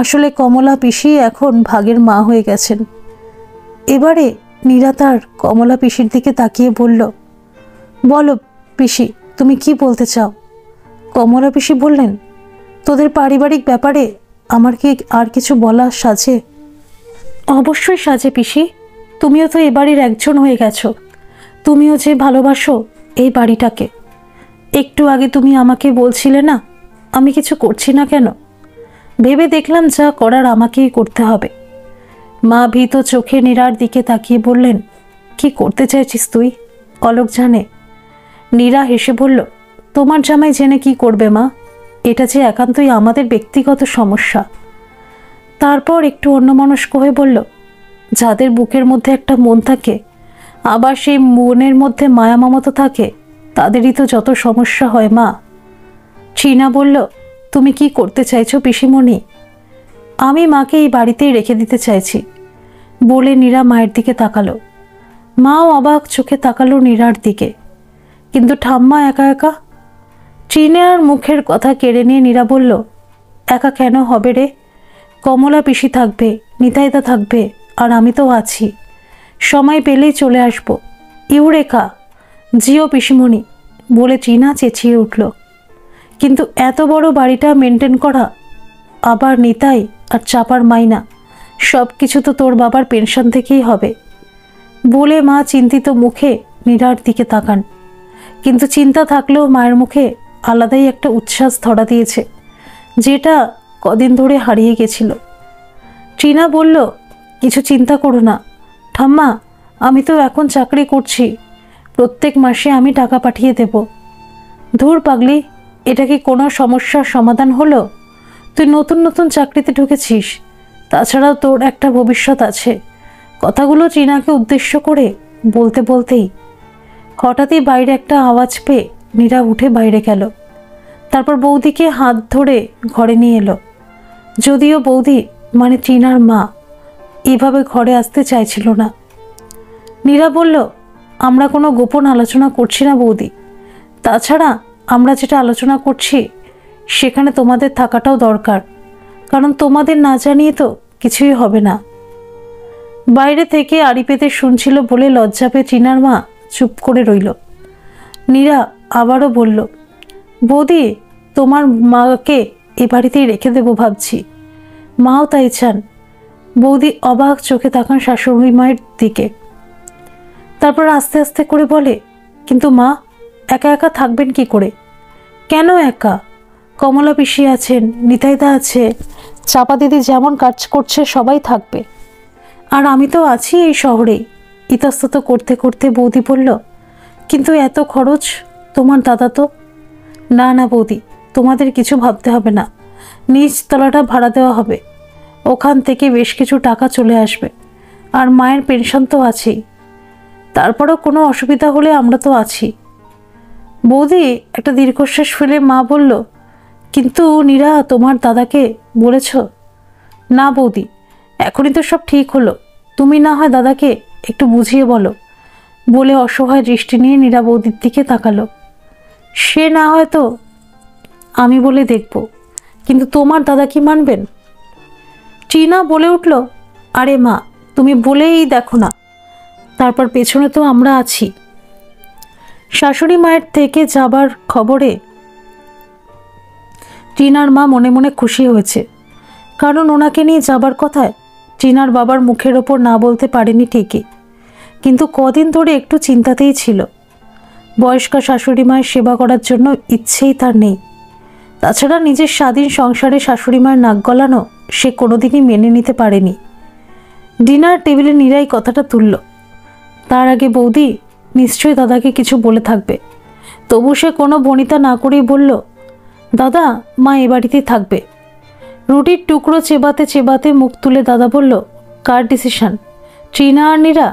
A: আসলে কমলা পিসি এখন ভাগের মা হয়ে গেছেন। এবারে নীরা তার কমলা পিসির দিকে তাকিয়ে বলল, বলো পিসি তুমি কি বলতে চাও? কমলা পিসি বললেন, তোদের পারিবারিক ব্যাপারে আমার কি আর কিছু বলা সাজে? অবশ্যই সাজে পিসি, তুমিও তো এ বাড়ির একজন হয়ে গেছো। তুমিও যে ভালোবাসো এই বাড়িটাকে। একটু আগে তুমি আমাকে বলছিলে না আমি কিছু করছি না কেন? ভেবে দেখলাম যা করার আমাকেই করতে হবে। মা ভীত চোখে নীরার দিকে তাকিয়ে বললেন, কি করতে চাইছিস তুই? অলোক জানে? নীরা হেসে বলল, তোমার জামাই জেনে কি করবে মা? এটা যে একান্তই আমাদের ব্যক্তিগত সমস্যা। তারপর একটু অন্যমনস্ক হয়ে বলল, যাদের বুকের মধ্যে একটা মন থাকে, আবার সেই মনের মধ্যে মায়া মমতা থাকে, তাদেরই তো যত সমস্যা হয় মা। ট্রিনা বলল, তুমি কি করতে চাইছো পিসিমণি? আমি মাকে এই বাড়িতেই রেখে দিতে চাইছি বলে নীরা মায়ের দিকে তাকালো। মাও অবাক চোখে তাকালো নীরার দিকে। কিন্তু ঠাম্মা একা একা। ট্রিনার মুখের কথা কেড়ে নিয়ে নীরা বলল, একা কেন হবে রে? কমলা পিসি থাকবে, নিতাইদা থাকবে, আর আমি তো আছি। সময় পেলেই চলে আসবো। ইউরেকা, জিও পিসিমণি বলে ট্রিনা চেঁচিয়ে উঠল। কিন্তু এত বড় বাড়িটা মেনটেন করা, আবার নিতাই আর চাপার মাইনা, সব কিছু তো তোর বাবার পেনশন থেকেই হবে বলে মা চিন্তিত মুখে নীরার দিকে তাকান। কিন্তু চিন্তা থাকলেও মায়ের মুখে আলাদাই একটা উচ্ছ্বাস ধরা দিয়েছে, যেটা কদিন ধরে হারিয়ে গেছিল। ট্রিনা বলল, কিছু চিন্তা করো না ঠাম্মা, আমি তো এখন চাকরি করছি, প্রত্যেক মাসে আমি টাকা পাঠিয়ে দেব। ধুর পাগলি, এটা কি কোনো সমস্যার সমাধান হলো? তুই নতুন নতুন চাকরিতে ঢুকেছিস, তাছাড়াও তোর একটা ভবিষ্যৎ আছে। কথাগুলো ট্রিনাকে উদ্দেশ্য করে বলতে বলতেই হঠাৎই বাইরে একটা আওয়াজ পেয়ে নীরা উঠে বাইরে গেল। তারপর বৌদিকে হাত ধরে ঘরে নিয়ে এলো। যদিও বৌদি মানে ট্রিনার মা এভাবে ঘরে আসতে চাইছিল না। নীরা বলল, আমরা কোনো গোপন আলোচনা করছি না বৌদি, তাছাড়া আমরা যেটা আলোচনা করছি সেখানে তোমাদের থাকাটাও দরকার, কারণ তোমাদের না জানিয়ে তো কিছুই হবে না। বাইরে থেকে আড়ি পেতে শুনছিল বলে লজ্জা পেয়ে ট্রিনার মা চুপ করে রইল। নীরা আবারও বলল, বৌদি তোমার মাকে এ বাড়িতেই রেখে দেবো ভাবছি। মাও তাই চান। বৌদি অবাক চোখে তাকান শাশুড়ি মায়ের দিকে। তারপর আস্তে আস্তে করে বলে, কিন্তু মা একা একা থাকবেন কি করে? কেন একা? কমলা পিসি আছেন, নিতাইদা আছে, চাপা দিদি যেমন কাজ করছে সবাই থাকবে, আর আমি তো আছি এই শহরেই। ইতস্তত করতে করতে বৌদি বলল, কিন্তু এত খরচ, তোমার দাদা তো। না না বৌদি, তোমাদের কিছু ভাবতে হবে না, নিচ তলাটা ভাড়া দেওয়া হবে, ওখান থেকে বেশ কিছু টাকা চলে আসবে, আর মায়ের পেনশন তো আছেই। তারপরও কোনো অসুবিধা হলে আমরা তো আছি। বৌদি একটা দীর্ঘশ্বাস ফেলে মা বলল, কিন্তু নীরা তোমার দাদাকে বলেছ? না বৌদি, এখনই তো সব ঠিক হলো, তুমি না হয় দাদাকে একটু বুঝিয়ে বলো বলে অসহায় দৃষ্টি নিয়ে নীরা বৌদির দিকে তাকালো। সে না হয়তো আমি বলে দেখব, কিন্তু তোমার দাদা কি মানবেন? ট্রিনা বলে উঠল, আরে মা তুমি বলেই দেখো না, তারপর পেছনে তো আমরা আছি। শাশুড়ি মায়ের থেকে যাবার খবরে ট্রিনার মা মনে মনে খুশি হয়েছে, কারণ ওনাকে নিয়ে যাবার কথায় ট্রিনার বাবার মুখের ওপর না বলতে পারেনি ঠিকই, কিন্তু কদিন ধরে একটু চিন্তাতেই ছিল। বয়স্কা শাশুড়ি মায়ের সেবা করার জন্য ইচ্ছেই তার নেই। তাছাড়া নিজের স্বাধীন সংসারে শাশুড়ি মায়ের নাক গলানো সে কোনোদিনই মেনে নিতে পারেনি। ডিনার টেবিলে নীরাই কথাটা তুলল। তার আগে বৌদি নিশ্চয়ই দাদাকে কিছু বলে থাকবে, তবু সে কোনো বনিতা না করেই বলল, দাদা মা এ বাড়িতেই থাকবে। রুটির টুকরো চেবাতে চেবাতে মুখ তুলে দাদা বলল, কার ডিসিশন? ট্রিনা আর নীরা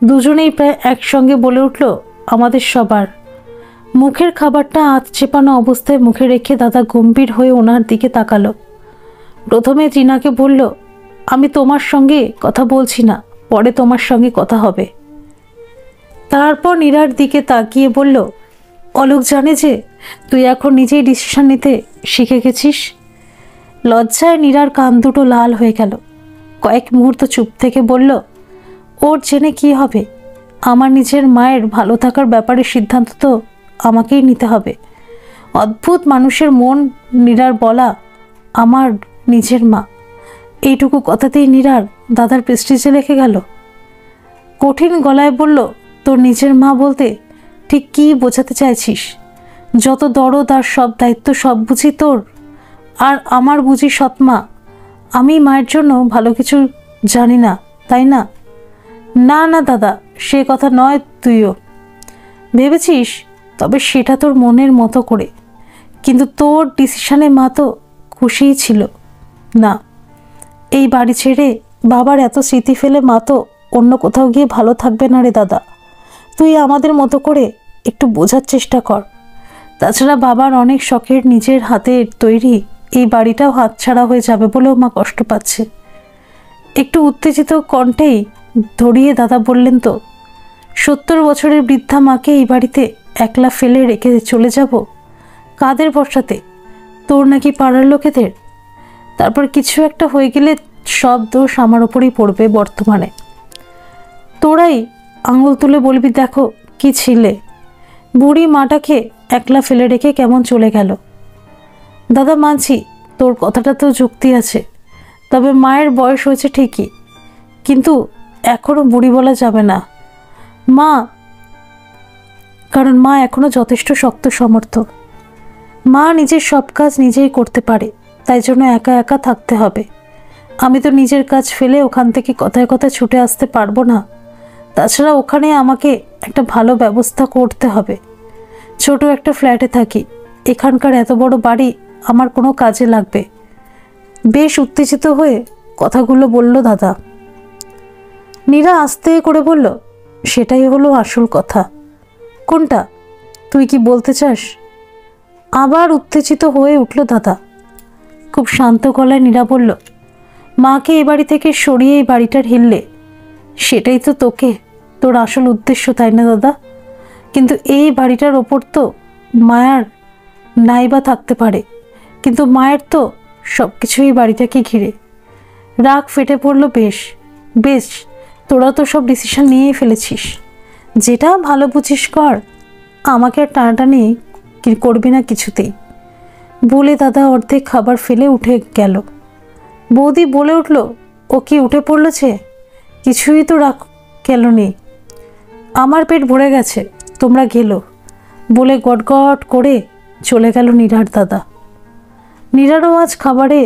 A: দুজনেই প্রায় একসঙ্গে বলে উঠল, আমাদের সবার। মুখের খাবারটা আধ চেপানো অবস্থায় মুখে রেখে দাদা গম্ভীর হয়ে ওনার দিকে তাকালো। প্রথমে ট্রিনাকে বলল, আমি তোমার সঙ্গে কথা বলছি না, পরে তোমার সঙ্গে কথা হবে। তারপর নীরার দিকে তাকিয়ে বলল, অলোক জানে যে তুই এখন নিজেই ডিসিশন নিতে শিখে গেছিস। লজ্জায় নীরার কান দুটো লাল হয়ে গেল। কয়েক মুহূর্ত চুপ থেকে বলল, ওর জেনে কি হবে? আমার নিজের মায়ের ভালো থাকার ব্যাপারে সিদ্ধান্ত তো আমাকেই নিতে হবে। অদ্ভুত মানুষের মন। নীরার বলা, আমার নিজের মা, এইটুকু কথাতেই নীরার দাদার প্রেস্টিজে লেখে গেল। কঠিন গলায় বলল, তোর নিজের মা বলতে ঠিক কী বোঝাতে চাইছিস? যত দরদ আর সব দায়িত্ব সব বুঝি তোর, আর আমার বুঝি সৎমা। আমি মায়ের জন্য ভালো কিছু জানি না, তাই না? না না দাদা, সে কথা নয়। তুইও ভেবেছিস, তবে সেটা তোর মনের মতো করে। কিন্তু তোর ডিসিশনে মা তো খুশিই ছিল না। এই বাড়ি ছেড়ে বাবার এত স্মৃতি ফেলে মা তো অন্য কোথাও গিয়ে ভালো থাকবে না রে দাদা। তুই আমাদের মতো করে একটু বোঝার চেষ্টা কর। তাছাড়া বাবার অনেক শখের নিজের হাতের তৈরি এই বাড়িটাও হাতছাড়া হয়ে যাবে বলেও মা কষ্ট পাচ্ছে। একটু উত্তেজিত কণ্ঠেই ধরিয়ে দাদা বললেন, তো 70 বছরের বৃদ্ধা মাকে এই বাড়িতে একলা ফেলে রেখে চলে যাব? কাদের ভরসাতে? তোর নাকি পাড়ার লোকেদের? তারপর কিছু একটা হয়ে গেলে সব দোষ আমার ওপরেই পড়বে। বর্তমানে তোরাই আঙুল তুলে বলবি, দেখো কি ছিলে, বুড়ি মাটাকে একলা ফেলে রেখে কেমন চলে গেল। দাদা মানছি তোর কথাটা তো যুক্তি আছে, তবে মায়ের বয়স হয়েছে ঠিকই, কিন্তু এখনও বুড়ি বলা যাবে না মা, কারণ মা এখনও যথেষ্ট শক্ত সমর্থ। মা নিজের সব কাজ নিজেই করতে পারে, তাই জন্য একা একা থাকতে হবে। আমি তো নিজের কাজ ফেলে ওখান থেকে কথায় কথায় ছুটে আসতে পারবো না। তাছাড়া ওখানে আমাকে একটা ভালো ব্যবস্থা করতে হবে। ছোট একটা ফ্ল্যাটে থাকি, এখানকার এত বড় বাড়ি আমার কোনো কাজে লাগবে। বেশ উত্তেজিত হয়ে কথাগুলো বলল দাদা। নীরা আস্তে করে বলল, সেটাই হলো আসল কথা। কোনটা? তুই কি বলতে চাস? আবার উত্তেজিত হয়ে উঠল দাদা। খুব শান্ত গলায় নীরা বলল, মাকে এ বাড়ি থেকে সরিয়ে এই বাড়িটার হিললে সেটাই তো তোর আসল উদ্দেশ্য, তাই না দাদা? কিন্তু এই বাড়িটার ওপর তো মায়ার নাইবা থাকতে পারে, কিন্তু মায়ের তো সব কিছুই বাড়িটাকে ঘিরে। রাগ ফেটে পড়ল। বেশ বেশ, তোরা তো সব ডিসিশন নিয়েই ফেলেছিস, যেটা ভালো বুঝিস কর, আমাকে আর টানাটানি করবি না কিছুতেই বলে দাদা অর্ধেক খাবার ফেলে উঠে গেল। বৌদি বলে উঠল, ও কি উঠে পড়লছে? কিছুই তো রাখ গেল নেই, আমার পেট ভরে গেছে, তোমরা গেলো বলে গটগট করে চলে গেল নীরার দাদা। নীরারও আজ খাবারে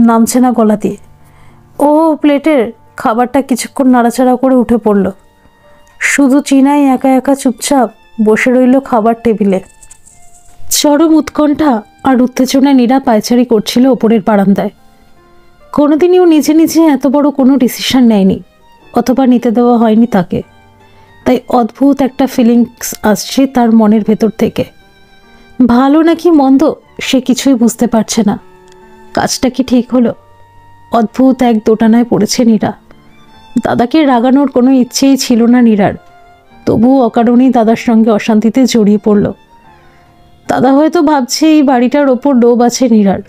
A: নামছে না গলা দিয়ে। ও প্লেটের খাবারটা কিছুক্ষণ নাড়াচাড়া করে উঠে পড়ল। শুধু চিনাই একা একা চুপচাপ বসে রইল খাবার টেবিলে। চরম উৎকণ্ঠা আর উত্তেজনায় নীরা পায়চারি করছিল ওপরের বারান্দায়। কোনোদিনই ও নিজে নিজে এত বড় কোনো ডিসিশন নেয়নি, অথবা নিতে দেওয়া হয়নি তাকে। তাই অদ্ভুত একটা ফিলিংস আসছে তার মনের ভেতর থেকে। ভালো নাকি মন্দ সে কিছুই বুঝতে পারছে না। কাজটা কি ঠিক হলো? অদ্ভুত এক দোটানায় পড়েছে নীরা। দাদাকে রাগানোর কোনো ইচ্ছেই ছিল না নীরার, তবুও অকারণেই দাদার সঙ্গে অশান্তিতে জড়িয়ে পড়ল। দাদা হয়তো ভাবছে এই বাড়িটার ওপর লোভ আছে নীরার,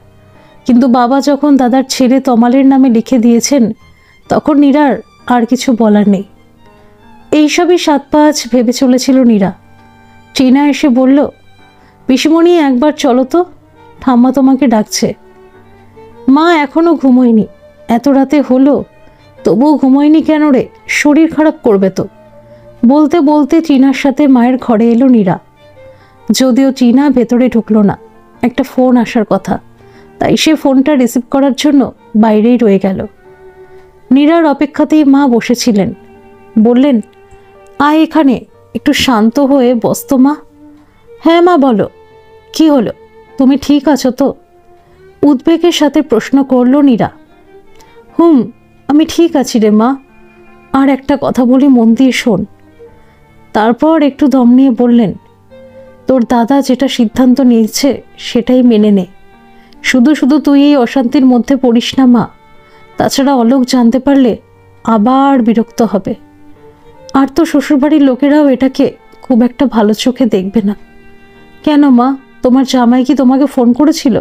A: কিন্তু বাবা যখন দাদার ছেলে তমালের নামে লিখে দিয়েছেন, তখন নীরার আর কিছু বলার নেই। এইসবই 7-5 ভেবে চলেছিল নীরা। টিনা এসে বলল, পিসিমণি একবার চলো তো, ঠাম্মা তোমাকে ডাকছে। মা এখনো ঘুমোয়নি, এত রাতে হলো তবুও ঘুমোয়নি কেন রে? শরীর খারাপ করবে তো। বলতে বলতে টিনার সাথে মায়ের ঘরে এলো নীরা। যদিও টিনা ভেতরে ঢুকলো না, একটা ফোন আসার কথা, তাই সে ফোনটা রিসিভ করার জন্য বাইরেই রয়ে গেল। নীরার অপেক্ষাতেই মা বসেছিলেন। বললেন, আয় এখানে, একটু শান্ত হয়ে বস তো মা। হ্যাঁ মা বলো, কি হলো? তুমি ঠিক আছো তো? উদ্বেগের সাথে প্রশ্ন করল নীরা। আমি ঠিক আছি রে মা। আর একটা কথা বলি, মন দিয়ে শোন। তারপর একটু দম নিয়ে বললেন, তোর দাদা যেটা সিদ্ধান্ত নিয়েছে সেটাই মেনে নে। শুধু শুধু তুই এই অশান্তির মধ্যে পড়িস না মা। তাছাড়া অলোক জানতে পারলে আবার বিরক্ত হবে। আর তো শ্বশুরবাড়ির লোকেরাও এটাকে খুব একটা ভালো চোখে দেখবে না। কেন মা, তোমার জামাই কি তোমাকে ফোন করেছিল?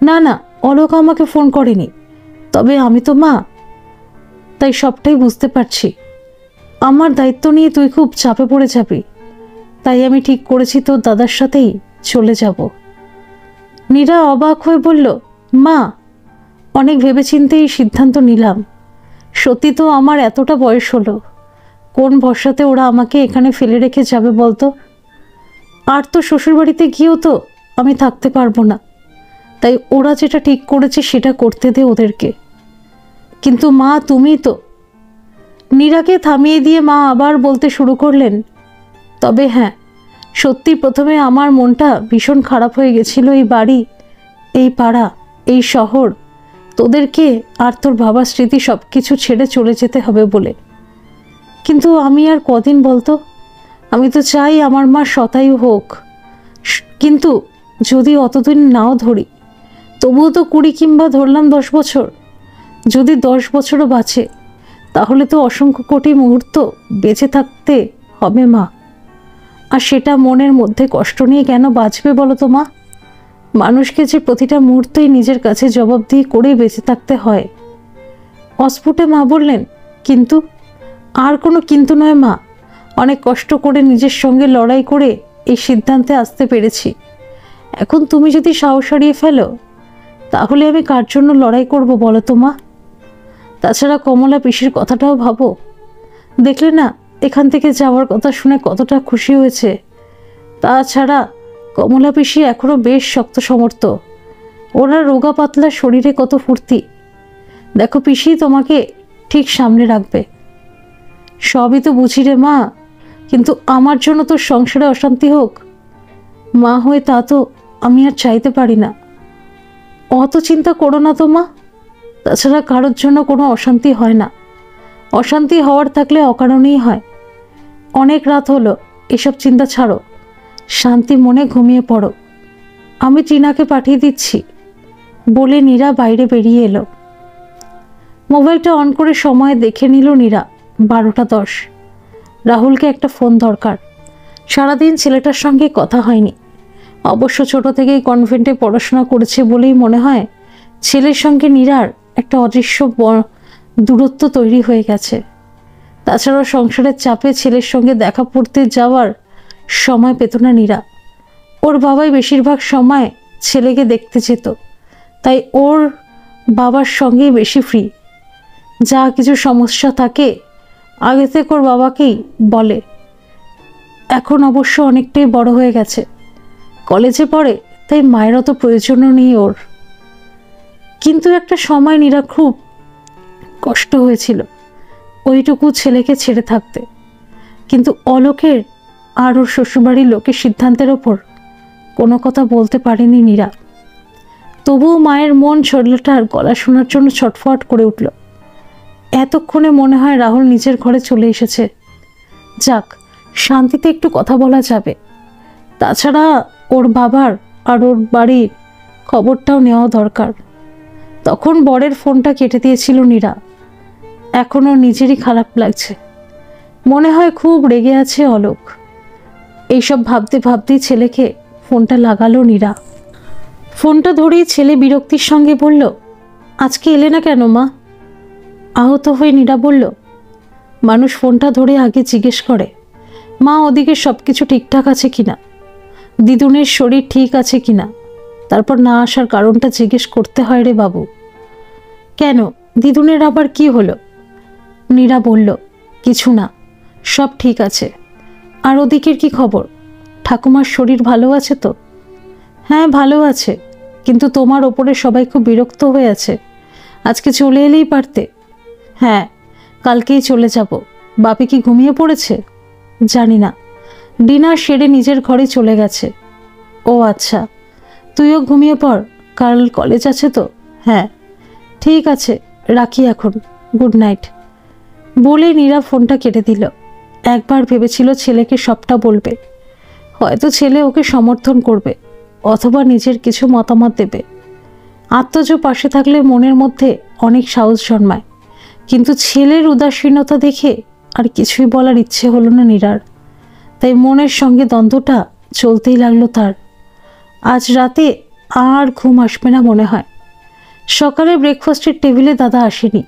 A: না না, অলোক আমাকে ফোন করেনি, তবে আমি তো মা, তাই সবটাই বুঝতে পারছি। আমার দায়িত্ব নিয়ে তুই খুব চাপে পড়ে যাবি, তাই আমি ঠিক করেছি তোর দাদার সাথেই চলে যাব। নীরা অবাক হয়ে বলল, মা, অনেক ভেবেচিন্তে এই সিদ্ধান্ত নিলাম। সত্যি তো আমার এতটা বয়স হলো, কোন ভরসাতে ওরা আমাকে এখানে ফেলে রেখে যাবে বলতো? আর তো শ্বশুরবাড়িতে গিয়েও তো আমি থাকতে পারবো না, তাই ওরা যেটা ঠিক করেছে সেটা করতে দে ওদেরকে। কিন্তু মা, তুমি তো। নীরাকে থামিয়ে দিয়ে মা আবার বলতে শুরু করলেন, তবে হ্যাঁ, সত্যি প্রথমে আমার মনটা ভীষণ খারাপ হয়ে গেছিল। এই বাড়ি, এই পাড়া, এই শহর, তোদেরকে আর তোর বাবার স্মৃতি সব কিছু ছেড়ে চলে যেতে হবে বলে। কিন্তু আমি আর কদিন বলতো? আমি তো চাই আমার মা শতায়ু হোক, কিন্তু যদি অতদিন নাও ধরি, তবুও তো 20 কিংবা ধরলাম 10 বছর। যদি 10 বছরও বাঁচে, তাহলে তো অসংখ্য কোটি মুহূর্ত বেঁচে থাকতে হবে মা। আর সেটা মনের মধ্যে কষ্ট নিয়ে কেন বাঁচবে বলো তো মা? মানুষকে যে প্রতিটা মুহূর্তেই নিজের কাছে জবাবদিহি করে বেঁচে থাকতে হয়। অস্ফুটে মা বললেন, কিন্তু? আর কোনো কিন্তু নয় মা, অনেক কষ্ট করে নিজের সঙ্গে লড়াই করে এই সিদ্ধান্তে আসতে পেরেছি। এখন তুমি যদি সাহস হারিয়ে ফেলো, তাহলে আমি কার জন্য লড়াই করব বলো তো মা? তাছাড়া কমলা পিসির কথাটাও ভাবো। দেখলে না এখান থেকে যাওয়ার কথা শুনে কতটা খুশি হয়েছে। তাছাড়া কমলা পিসি এখনও বেশ শক্ত সমর্থ। ওরা রোগা পাতলা শরীরে কত ফুর্তি। দেখো পিসি তোমাকে ঠিক সামনে রাখবে। সবই তো বুঝি রে মা, কিন্তু আমার জন্য তো সংসারে অশান্তি হোক। মা হয়ে তা তো আমি আর চাইতে পারি না। অত চিন্তা করো না তো মা। তাছাড়া কারোর জন্য কোনো অশান্তি হয় না। অশান্তি হওয়ার থাকলে অকারণেই হয়। অনেক রাত হলো, এসব চিন্তা ছাড়ো, শান্তি মনে ঘুমিয়ে পড়ো। আমি টিনাকে পাঠিয়ে দিচ্ছি বলে নীরা বাইরে বেরিয়ে এলো। মোবাইলটা অন করে সময় দেখে নিল নীরা, 12টা 10। রাহুলকে একটা ফোন দরকার। সারাদিন ছেলেটার সঙ্গে কথা হয়নি। অবশ্য ছোট থেকেই কনভেন্টে পড়াশোনা করেছে বলেই মনে হয় ছেলের সঙ্গে নীরার একটা অদৃশ্য দূরত্ব তৈরি হয়ে গেছে। তাছাড়াও সংসারের চাপে ছেলের সঙ্গে দেখা করতে যাওয়ার সময় পেত না নীরা। ওর বাবাই বেশিরভাগ সময় ছেলেকে দেখতে যেত, তাই ওর বাবার সঙ্গেই বেশি ফ্রি। যা কিছু সমস্যা থাকে আগে থেকে ওর বাবাকেই বলে। এখন অবশ্য অনেকটাই বড় হয়ে গেছে, কলেজে পড়ে, তাই মায়ের অত প্রয়োজনও নেই ওর। কিন্তু একটা সময় নীরা খুব কষ্ট হয়েছিল ওইটুকু ছেলেকে ছেড়ে থাকতে। কিন্তু অলোকের আর ওর শ্বশুরবাড়ির লোকের সিদ্ধান্তের ওপর কোনো কথা বলতে পারেনি নীরা। তবুও মায়ের মন ছোটটার গলা শোনার জন্য ছটফট করে উঠল। এতক্ষণে মনে হয় রাহুল নিজের ঘরে চলে এসেছে। যাক, শান্তিতে একটু কথা বলা যাবে। তাছাড়া ওর বাবার আর ওর বাড়ির খবরটাও নেওয়া দরকার। তখন বরের ফোনটা কেটে দিয়েছিল নীরা। এখনও নিজেরই খারাপ লাগছে। মনে হয় খুব রেগে আছে অলোক। এইসব ভাবতে ভাবতেই ছেলেকে ফোনটা লাগালো নীরা। ফোনটা ধরেই ছেলে বিরক্তির সঙ্গে বলল, আজকে এলে না কেন মা? আহত হয়ে নীরা বলল, মানুষ ফোনটা ধরে আগে জিজ্ঞেস করে মা ওদিকে সব কিছু ঠিকঠাক আছে কিনা, দিদুনের শরীর ঠিক আছে কিনা, তারপর না আসার কারণটা জিজ্ঞেস করতে হয় রে বাবু। কেন, দিদুনের আবার কি হলো? নীরা বলল, কিছু না, সব ঠিক আছে। আর ওদিকের কি খবর? ঠাকুমার শরীর ভালো আছে তো? হ্যাঁ ভালো আছে, কিন্তু তোমার ওপরে সবাই খুব বিরক্ত হয়ে আছে। আজকে চলে এলেই পারতে। হ্যাঁ, কালকেই চলে যাব। বাপি কি ঘুমিয়ে পড়েছে? জানি না, ডিনার সেরে নিজের ঘরে চলে গেছে। ও আচ্ছা, তুইও ঘুমিয়ে পড়, কাল কলেজ আছে তো। হ্যাঁ ঠিক আছে, রাখি এখন, গুড নাইট বলে নীরা ফোনটা কেটে দিল। একবার ভেবেছিল ছেলেকে সবটা বলবে, হয়তো ছেলে ওকে সমর্থন করবে অথবা নিজের কিছু মতামত দেবে। আত্মজ পাশে থাকলে মনের মধ্যে অনেক সাহস জন্মায়। কিন্তু ছেলের উদাসীনতা দেখে আর কিছুই বলার ইচ্ছে হলো না নীরার। তাই মনের সঙ্গে দ্বন্দ্বটা চলতেই লাগলো তার। আজ রাতে আর ঘুম আসবে না মনে হয়। সকালে ব্রেকফাস্টের টেবিলে দাদা আসেনি,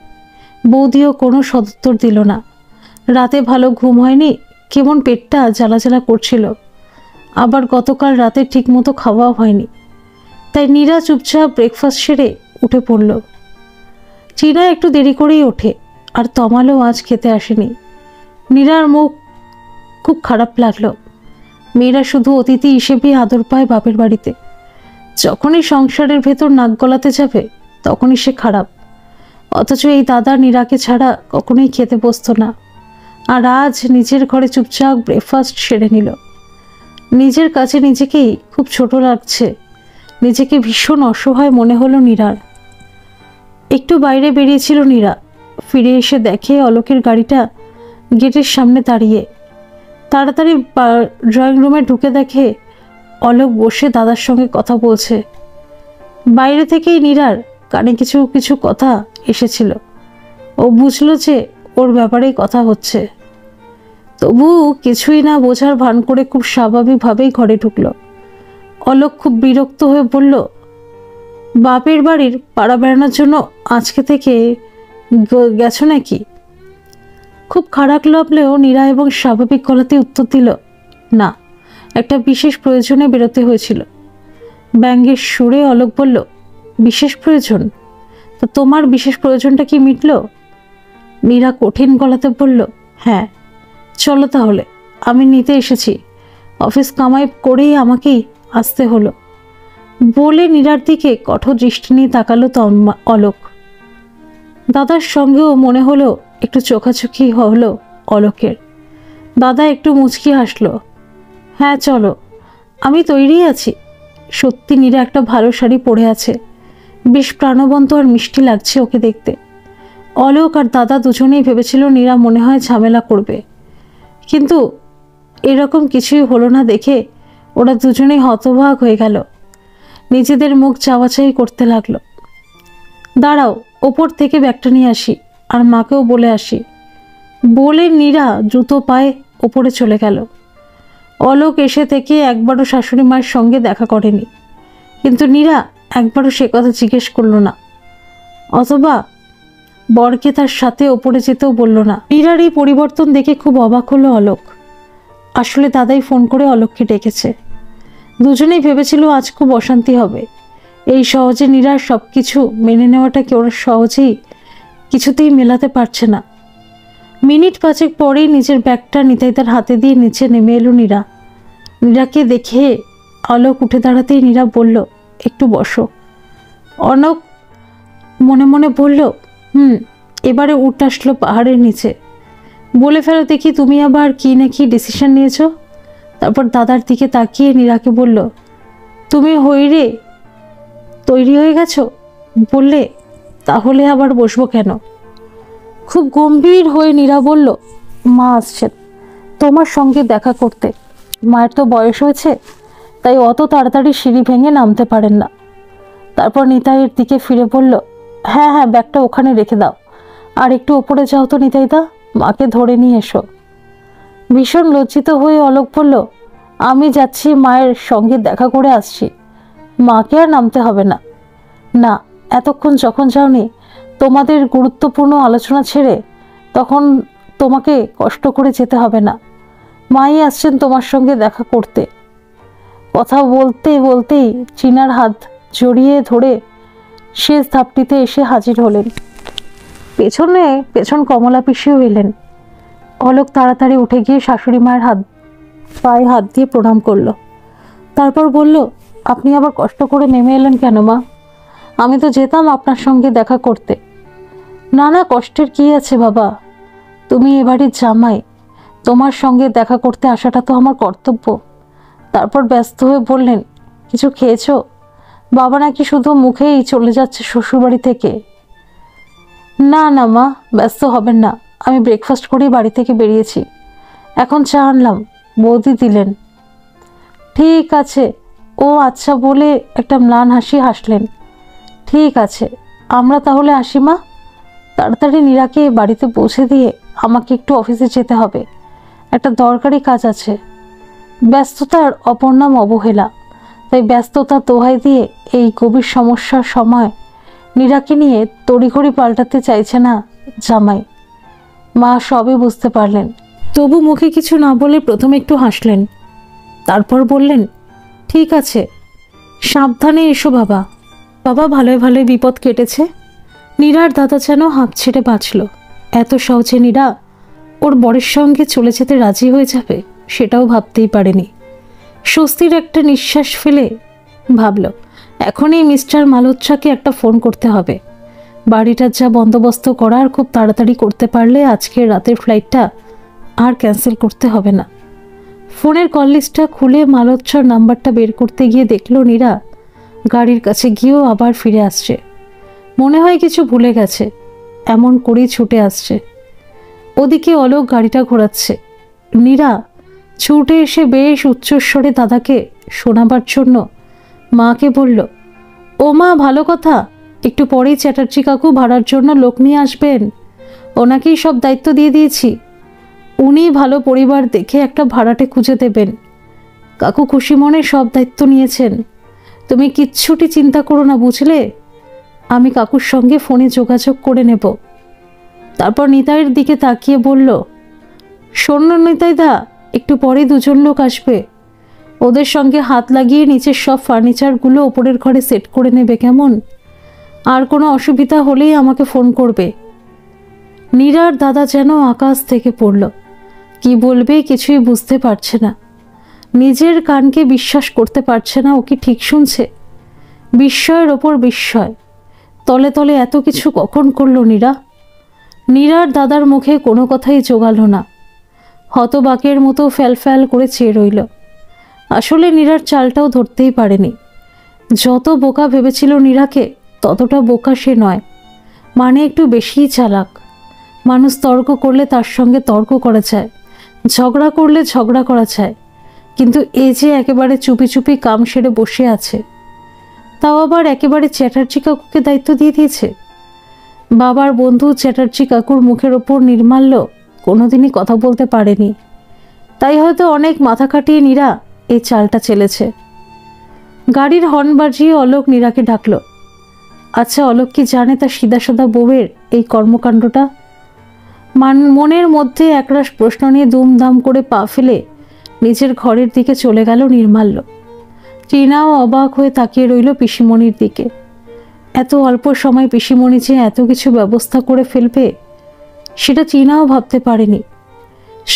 A: বৌদিও কোনো সদুত্তর দিল না। রাতে ভালো ঘুম হয়নি, কেমন পেটটা জ্বালা জ্বালা করছিল। আবার গতকাল রাতে ঠিকমতো খাওয়াও হয়নি। তাই নীরা চুপচাপ ব্রেকফাস্ট সেরে উঠে পড়ল। টিনা একটু দেরি করেই ওঠে, আর তমালও আজ খেতে আসেনি। নীরার মুখ খুব খারাপ লাগলো। মেয়েরা শুধু অতিথি হিসেবেই আদর পায় বাপের বাড়িতে। যখনই সংসারের ভেতর নাক গলাতে যাবে তখনই সে খারাপ। অথচ এই দাদা নীরাকে ছাড়া কখনোই খেতে বসতো না, আর আজ নিজের ঘরে চুপচাপ ব্রেকফাস্ট সেরে নিল। নিজের কাছে নিজেকেই খুব ছোট লাগছে, নিজেকে ভীষণ অসহায় মনে হলো নীরার। একটু বাইরে বেরিয়েছিল নীরা, ফিরে এসে দেখে অলোকের গাড়িটা গেটের সামনে দাঁড়িয়ে। তাড়াতাড়ি ড্রয়িং রুমে ঢুকে দেখে অলোক বসে দাদার সঙ্গে কথা বলছে। বাইরে থেকেই নীরার কানে কিছু কিছু কথা এসেছিল। ও বুঝলো যে ওর ব্যাপারেই কথা হচ্ছে, তবু কিছুই না বোঝার ভান করে খুব স্বাভাবিকভাবেই ঘরে ঢুকলো। অলোক খুব বিরক্ত হয়ে বলল, বাপের বাড়ির পাড়া বেড়ানোর জন্য আজকে থেকে গেছো নাকি? খুব খারাপ লাগলেও নীরা এবং স্বাভাবিক গলাতে উত্তর দিল, না, একটা বিশেষ প্রয়োজনে বেরোতে হয়েছিল। ব্যঙ্গের সুরে অলোক বলল, বিশেষ প্রয়োজন? তো তোমার বিশেষ প্রয়োজনটা কি মিটল? নীরা কঠিন গলাতে বলল, হ্যাঁ। চলো তাহলে, আমি নিতে এসেছি। অফিস কামাই করেই আমাকেই আসতে হলো। বলে নীরার দিকে কঠোর দৃষ্টি নিয়ে তাকালো অলোক। দাদার সঙ্গেও মনে হলো একটু চোখাচোখি হলো অলোকের। দাদা একটু মুচকি হাসলো। হ্যাঁ চলো, আমি তৈরি আছি। সত্যি নীরা একটা ভালো শাড়ি পরে আছে, বেশ প্রাণবন্ত আর মিষ্টি লাগছে ওকে দেখতে। অলোক আর দাদা দুজনেই ভেবেছিল নীরা মনে হয় ঝামেলা করবে, কিন্তু এরকম কিছুই হলো না দেখে ওরা দুজনেই হতবাক হয়ে গেল। নিজেদের মুখ চাওয়াচাই করতে লাগলো। দাঁড়াও, ওপর থেকে ব্যাগটা নিয়ে আসি আর মাকেও বলে আসি। বলে নীরা জুতো পায়ে ওপরে চলে গেল। অলোক এসে থেকে একবারও শাশুড়ি মায়ের সঙ্গে দেখা করেনি, কিন্তু নীরা একবারও সে কথা জিজ্ঞেস করলো না, অথবা বরকে তার সাথে ওপরে যেতেও বলল না। নীরার এই পরিবর্তন দেখে খুব অবাক হলো অলোক। আসলে দাদাই ফোন করে অলোককে ডেকেছে। দুজনেই ভেবেছিল আজ খুব অশান্তি হবে। এই সহজে নীরার সব কিছু মেনে নেওয়াটাকে ওরা সহজেই কিছুতেই মেলাতে পারছে না। মিনিট 5 পরেই নিজের ব্যাগটা নিতাইদার হাতে দিয়ে নিচে নেমে এলো নীরা। নীরাকে দেখে অলোক উঠে দাঁড়াতেই নীরা বলল, একটু বসো। অলোক মনে মনে বলল, এবারে উঠ আসলো পাহাড়ের নিচে। বলে ফেলো দেখি তুমি আবার কি না কি ডিসিশন নিয়েছো। তারপর দাদার দিকে তাকিয়ে নীরাকে বলল, তুমি হইরে তৈরি হয়ে গেছো? বললে, তাহলে আবার বসবো কেন? খুব গম্ভীর হয়ে নীরা বলল, মা আসছেন তোমার সঙ্গে দেখা করতে। মায়ের তো বয়স হয়েছে, তাই অত তাড়াতাড়ি সিঁড়ি ভেঙে নামতে পারেন না। তারপর নিতাইয়ের দিকে ফিরে বলল, হ্যাঁ হ্যাঁ, ব্যাগটা ওখানে রেখে দাও, আর একটু ওপরে যাও তো নিতাইদা, মাকে ধরে নিয়ে এসো। ভীষণ লজ্জিত হয়ে অলোক বলল, আমি যাচ্ছি, মায়ের সঙ্গে দেখা করে আসছি, মাকে আর নামতে হবে না। না, এতক্ষণ যখন যাওনি, তোমাদের গুরুত্বপূর্ণ আলোচনা ছেড়ে তখন তোমাকে কষ্ট করে যেতে হবে না। মাই আসছেন তোমার সঙ্গে দেখা করতে। কথা বলতে বলতেই চিনার হাত জড়িয়ে ধরে শেষ ধাপটিতে এসে হাজির হলেন। পেছন কমলা পিসিও এলেন। অলোক তাড়াতাড়ি উঠে গিয়ে শাশুড়ি মায়ের পায়ে হাত দিয়ে প্রণাম করলো। তারপর বলল, আপনি আবার কষ্ট করে নেমে এলেন কেন মা? আমি তো যেতাম আপনার সঙ্গে দেখা করতে। না না, কষ্টের কি আছে বাবা, তুমি এ বাড়ির জামাই, তোমার সঙ্গে দেখা করতে আসাটা তো আমার কর্তব্য। তারপর ব্যস্ত হয়ে বললেন, কিছু খেয়েছো? বাবা নাকি শুধু মুখেই চলে যাচ্ছে শ্বশুরবাড়ি থেকে। না না মা, ব্যস্ত হবেন না, আমি ব্রেকফাস্ট করেই বাড়ি থেকে বেরিয়েছি। এখন চা আনলাম, বৌদি দিলেন। ঠিক আছে। ও আচ্ছা বলে একটা ম্লান হাসি হাসলেন। ঠিক আছে, আমরা তাহলে আসি মা। তাড়াতাড়ি নীরাকে বাড়িতে পৌঁছে দিয়ে আমাকে একটু অফিসে যেতে হবে, একটা দরকারি কাজ আছে। ব্যস্ততার অপর নাম অবহেলা, তাই ব্যস্ততার দোহাই দিয়ে এই গভীর সমস্যার সময় নীরাকে নিয়ে তড়িঘড়ি পাল্টাতে চাইছে না জামাই। মা সবই বুঝতে পারলেন, তবু মুখে কিছু না বলে প্রথমে একটু হাসলেন, তারপর বললেন, ঠিক আছে, সাবধানে এসো বাবা। বাবা ভালোই ভালোই বিপদ কেটেছে। নীরার দাদা যেন হাঁপ ছেড়ে বাঁচল। এত সহজে নীরা ওর বরের সঙ্গে চলে যেতে রাজি হয়ে যাবে সেটাও ভাবতেই পারেনি। স্বস্তির একটা নিঃশ্বাস ফেলে ভাবল, এখনই মিস্টার মালহোত্রাকে একটা ফোন করতে হবে। বাড়িটার যা বন্দোবস্ত করার খুব তাড়াতাড়ি করতে পারলে আজকের রাতের ফ্লাইটটা আর ক্যান্সেল করতে হবে না। ফোনের কল লিস্টটা খুলে মালতছর নাম্বারটা বের করতে গিয়ে দেখল নীরা গাড়ির কাছে গিয়েও আবার ফিরে আসছে। মনে হয় কিছু ভুলে গেছে, এমন করেই ছুটে আসছে। ওদিকে অলোক গাড়িটা ঘোরাচ্ছে। নীরা ছুটে এসে বেশ উচ্চস্বরে দাদাকে শোনাবার জন্য মাকে বলল, ও মা, ভালো কথা, একটু পরেই চ্যাটার্জি কাকু ভাড়ার জন্য লোক নিয়ে আসবেন, ওনাকেই সব দায়িত্ব দিয়ে দিয়েছি। উনি ভালো পরিবার দেখে একটা ভাড়াটে খুঁজে দেবেন। কাকু খুশি মনে সব দায়িত্ব নিয়েছেন, তুমি কিচ্ছুটি চিন্তা করো না, বুঝলে? আমি কাকুর সঙ্গে ফোনে যোগাযোগ করে নেব। তারপর নিতাইয়ের দিকে তাকিয়ে বলল, শোন নিতাইদা, একটু পরে দুজন লোক আসবে, ওদের সঙ্গে হাত লাগিয়ে নিচের সব ফার্নিচারগুলো ওপরের ঘরে সেট করে নেবে, কেমন? আর কোনো অসুবিধা হলেই আমাকে ফোন করবে। নীরার দাদা যেন আকাশ থেকে পড়ল। কি বলবে কিছুই বুঝতে পারছে না, নিজের কানকে বিশ্বাস করতে পারছে না। ও কি ঠিক শুনছে? বিস্ময়ের ওপর বিস্ময়। তলে তলে এত কিছু কখন করলো নীরা? নীরার দাদার মুখে কোনো কথাই জোগালো না, হতবাকের মতো ফ্যাল করে চেয়ে রইল। আসলে নীরার চালটাও ধরতেই পারেনি। যত বোকা ভেবেছিল নীরাকে, ততটা বোকা সে নয়, মানে একটু বেশিই চালাক। মানুষ তর্ক করলে তার সঙ্গে তর্ক করা যায়, ঝগড়া করলে ঝগড়া করা যায়, কিন্তু এ যে একেবারে চুপি চুপি কাম সেরে বসে আছে, তাও আবার একেবারে চ্যাটার্জি কাকুকে দায়িত্ব দিয়ে দিয়েছে। বাবার বন্ধু চ্যাটার্জি কাকুর মুখের ওপর নির্মাল্য কোনোদিনই কথা বলতে পারেনি, তাই হয়তো অনেক মাথা খাটিয়ে নীরা এই চালটা চেলেছে। গাড়ির হর্ন বাজিয়ে অলোক নীরাকে ডাকল। আচ্ছা, অলোক কি জানে তার সিধাসাদা বউয়ের এই কর্মকাণ্ডটা? মনের মধ্যে একরাশ প্রশ্ন নিয়ে দুমদাম করে পা ফেলে নিজের ঘরের দিকে চলে গেল নির্মাল্য। টিনাও অবাক হয়ে তাকিয়ে রইল পিসিমণির দিকে। এত অল্প সময় পিসিমণি যে এত কিছু ব্যবস্থা করে ফেলবে, সেটা টিনাও ভাবতে পারেনি।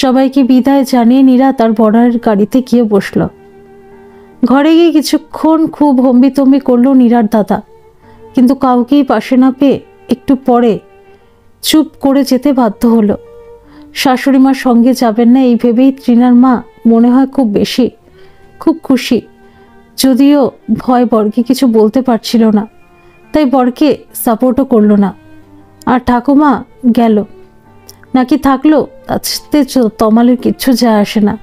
A: সবাইকে বিদায় জানিয়ে নীরা তার বর্ডার গাড়িতে গিয়ে বসল। ঘরে গিয়ে কিছুক্ষণ খুব হম্বিতম্বি করল নীরার দাদা, কিন্তু কাউকেই পাশে না পেয়ে একটু পরে চুপ করে যেতে বাধ্য হলো। শাশুড়ি মার সঙ্গে যাবেন না এই ভেবেই ত্রিনার মা মনে হয় খুব খুশি, যদিও ভয় বরকে কিছু বলতে পারছিল না, তাই বরকে সাপোর্টও করলো না। আর ঠাকুমা গেল নাকি থাকলো তাতে তমালের কিচ্ছু যায় আসে না।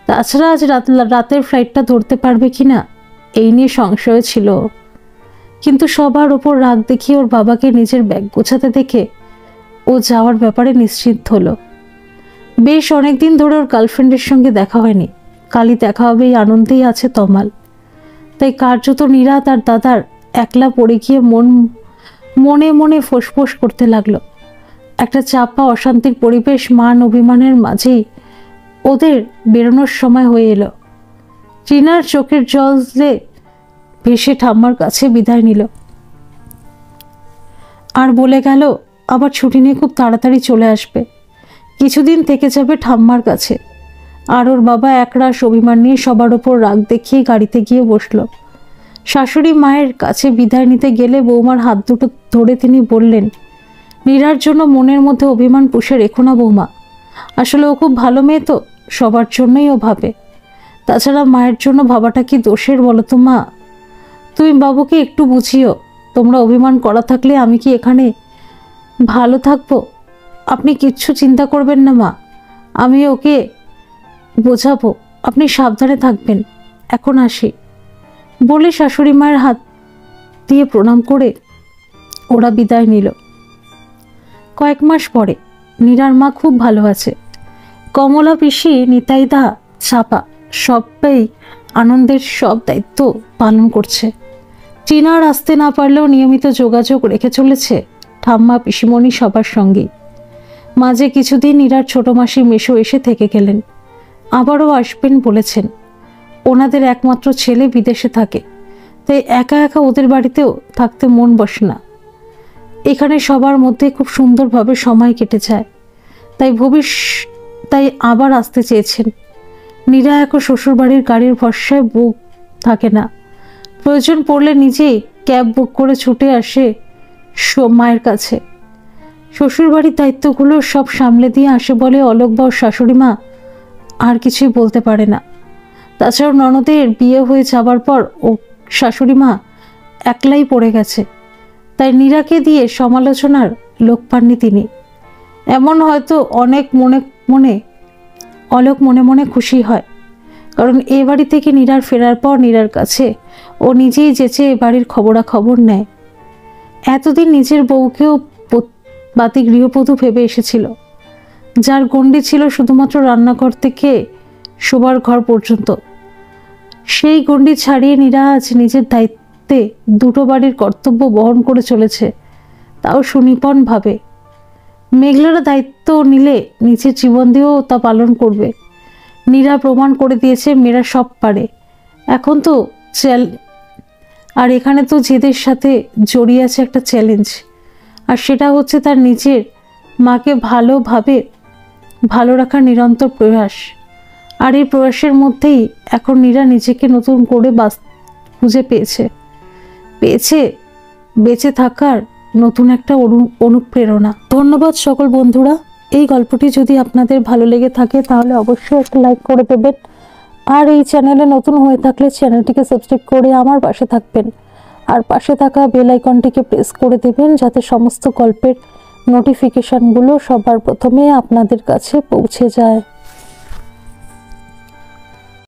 A: তাছাড়া আজ রাতের ফ্লাইটটা ধরতে পারবে কি না এই নিয়ে সংশয় ছিল, কিন্তু সবার ওপর রাগ দেখিয়ে ওর বাবাকে নিজের ব্যাগ গোছাতে দেখে ও যাওয়ার ব্যাপারে নিশ্চিত হলো। বেশ অনেকদিন ধরে ওর গার্লফ্রেন্ডের সঙ্গে দেখা হয়নি, কালই দেখা হবে এই আনন্দেই আছে তমাল। তাই কার্যত নীরা তার দাদার একলা পড়ে গিয়ে মনে মনে ফোঁস করতে লাগলো। একটা চাপা অশান্তির পরিবেশ, মান অভিমানের মাঝেই ওদের বেরোনোর সময় হয়ে এলো। টিনার চোখের জলে ভেসে ঠাম্মার কাছে বিদায় নিল, আর বলে গেল আবার ছুটি নিয়ে খুব তাড়াতাড়ি চলে আসবে, কিছুদিন থেকে যাবে ঠাম্মার কাছে। আর ওর বাবা একরাশ অভিমান নিয়ে সবার ওপর রাগ দেখিয়ে গাড়িতে গিয়ে বসল। শাশুড়ি মায়ের কাছে বিদায় নিতে গেলে বৌমার হাত দুটো ধরে তিনি বললেন, নীরার জন্য মনের মধ্যে অভিমান পুষে রেখো না বৌমা, আসলে ও খুব ভালো মেয়ে তো, সবার জন্যই ও ভাবে। তাছাড়া মায়ের জন্য ভাবাটা কি দোষের বলো তো মা? তুমি বাবুকে একটু বুঝিও, তোমরা অভিমান করা থাকলে আমি কি এখানে ভালো থাকবো? আপনি কিচ্ছু চিন্তা করবেন না মা, আমি ওকে বোঝাবো, আপনি সাবধানে থাকবেন, এখন আসি। বলে শাশুড়ি মায়ের হাত দিয়ে প্রণাম করে ওরা বিদায় নিল। কয়েক মাস পরে নীরার মা খুব ভালো আছে। কমলা পিসি, নিতাইদা, চাপা সবাই আনন্দের সব দায়িত্ব পালন করছে। টিনার আসতে না পারলেও নিয়মিত যোগাযোগ রেখে চলেছে ঠাম্মা পিসিমণি সবার সঙ্গেই। মাঝে কিছুদিন নীরার ছোট মাসি মেশো এসে থেকে গেলেন, আবারও আসবেন বলেছেন। ওনাদের একমাত্র ছেলে বিদেশে থাকে, তাই একা একা ওদের বাড়িতেও থাকতে মন বসে না। এখানে সবার মধ্যে খুব সুন্দরভাবে সময় কেটে যায়, তাই আবার আসতে চেয়েছেন। নীরা এখন শ্বশুরবাড়ির গাড়ির ভরসায় বুক থাকে না, প্রয়োজন পড়লে নিজেই ক্যাব বুক করে ছুটে আসে মায়ের কাছে। শ্বশুরবাড়ির দায়িত্বগুলো সব সামলে দিয়ে আসে বলে অলোক বা শাশুড়ি মা আর কিছুই বলতে পারে না। তাছাড়াও ননদের বিয়ে হয়ে যাবার পর ও শাশুড়ি মা একলাই পড়ে গেছে, তাই নীরাকে দিয়ে সমালোচনার লোক পাননি তিনি। এমন হয়তো অনেক অলোক মনে মনে খুশি হয়, কারণ এ বাড়ি থেকে নীরার ফেরার পর নীরার কাছে ও নিজেই যেচে এ বাড়ির খবরাখবর নেয়। এতদিন নিজের বউকেও বাতি গৃহবধূ ভেবে এসেছিল, যার গণ্ডি ছিল শুধুমাত্র রান্নাঘর থেকে শোবার ঘর পর্যন্ত। সেই গণ্ডি ছাড়িয়ে নীরা আজ নিজের দায়িত্বে দুটো বাড়ির কর্তব্য বহন করে চলেছে, তাও সুনিপুণভাবে। মেঘলারা দায়িত্ব নিলে নিজের জীবন দিয়েও তা পালন করবে। নীরা প্রমাণ করে দিয়েছে মেয়েরা সব পারে। এখন তো আর এখানে তো জেদের সাথে জড়িয়ে আছে একটা চ্যালেঞ্জ, আর সেটা হচ্ছে তার নিজের মাকে ভালো রাখার নিরন্তর প্রয়াস। আর এই প্রয়াসের মধ্যেই এখন নীরা নিজেকে নতুন করে খুঁজে পেয়েছে বেঁচে থাকার নতুন একটা অনুপ্রেরণা। ধন্যবাদ সকল বন্ধুরা। এই গল্পটি যদি আপনাদের ভালো লেগে থাকে তাহলে অবশ্যই একটা লাইক করে দেবেন, আর এই চ্যানেলে নতুন হয়ে থাকলে চ্যানেলটিকে সাবস্ক্রাইব করে আমার পাশে থাকবেন, আর পাশে থাকা বেল আইকনটিকে প্রেস করে দেবেন যাতে সমস্ত গল্পের নোটিফিকেশনগুলো সবার প্রথমে আপনাদের কাছে পৌঁছে যায়।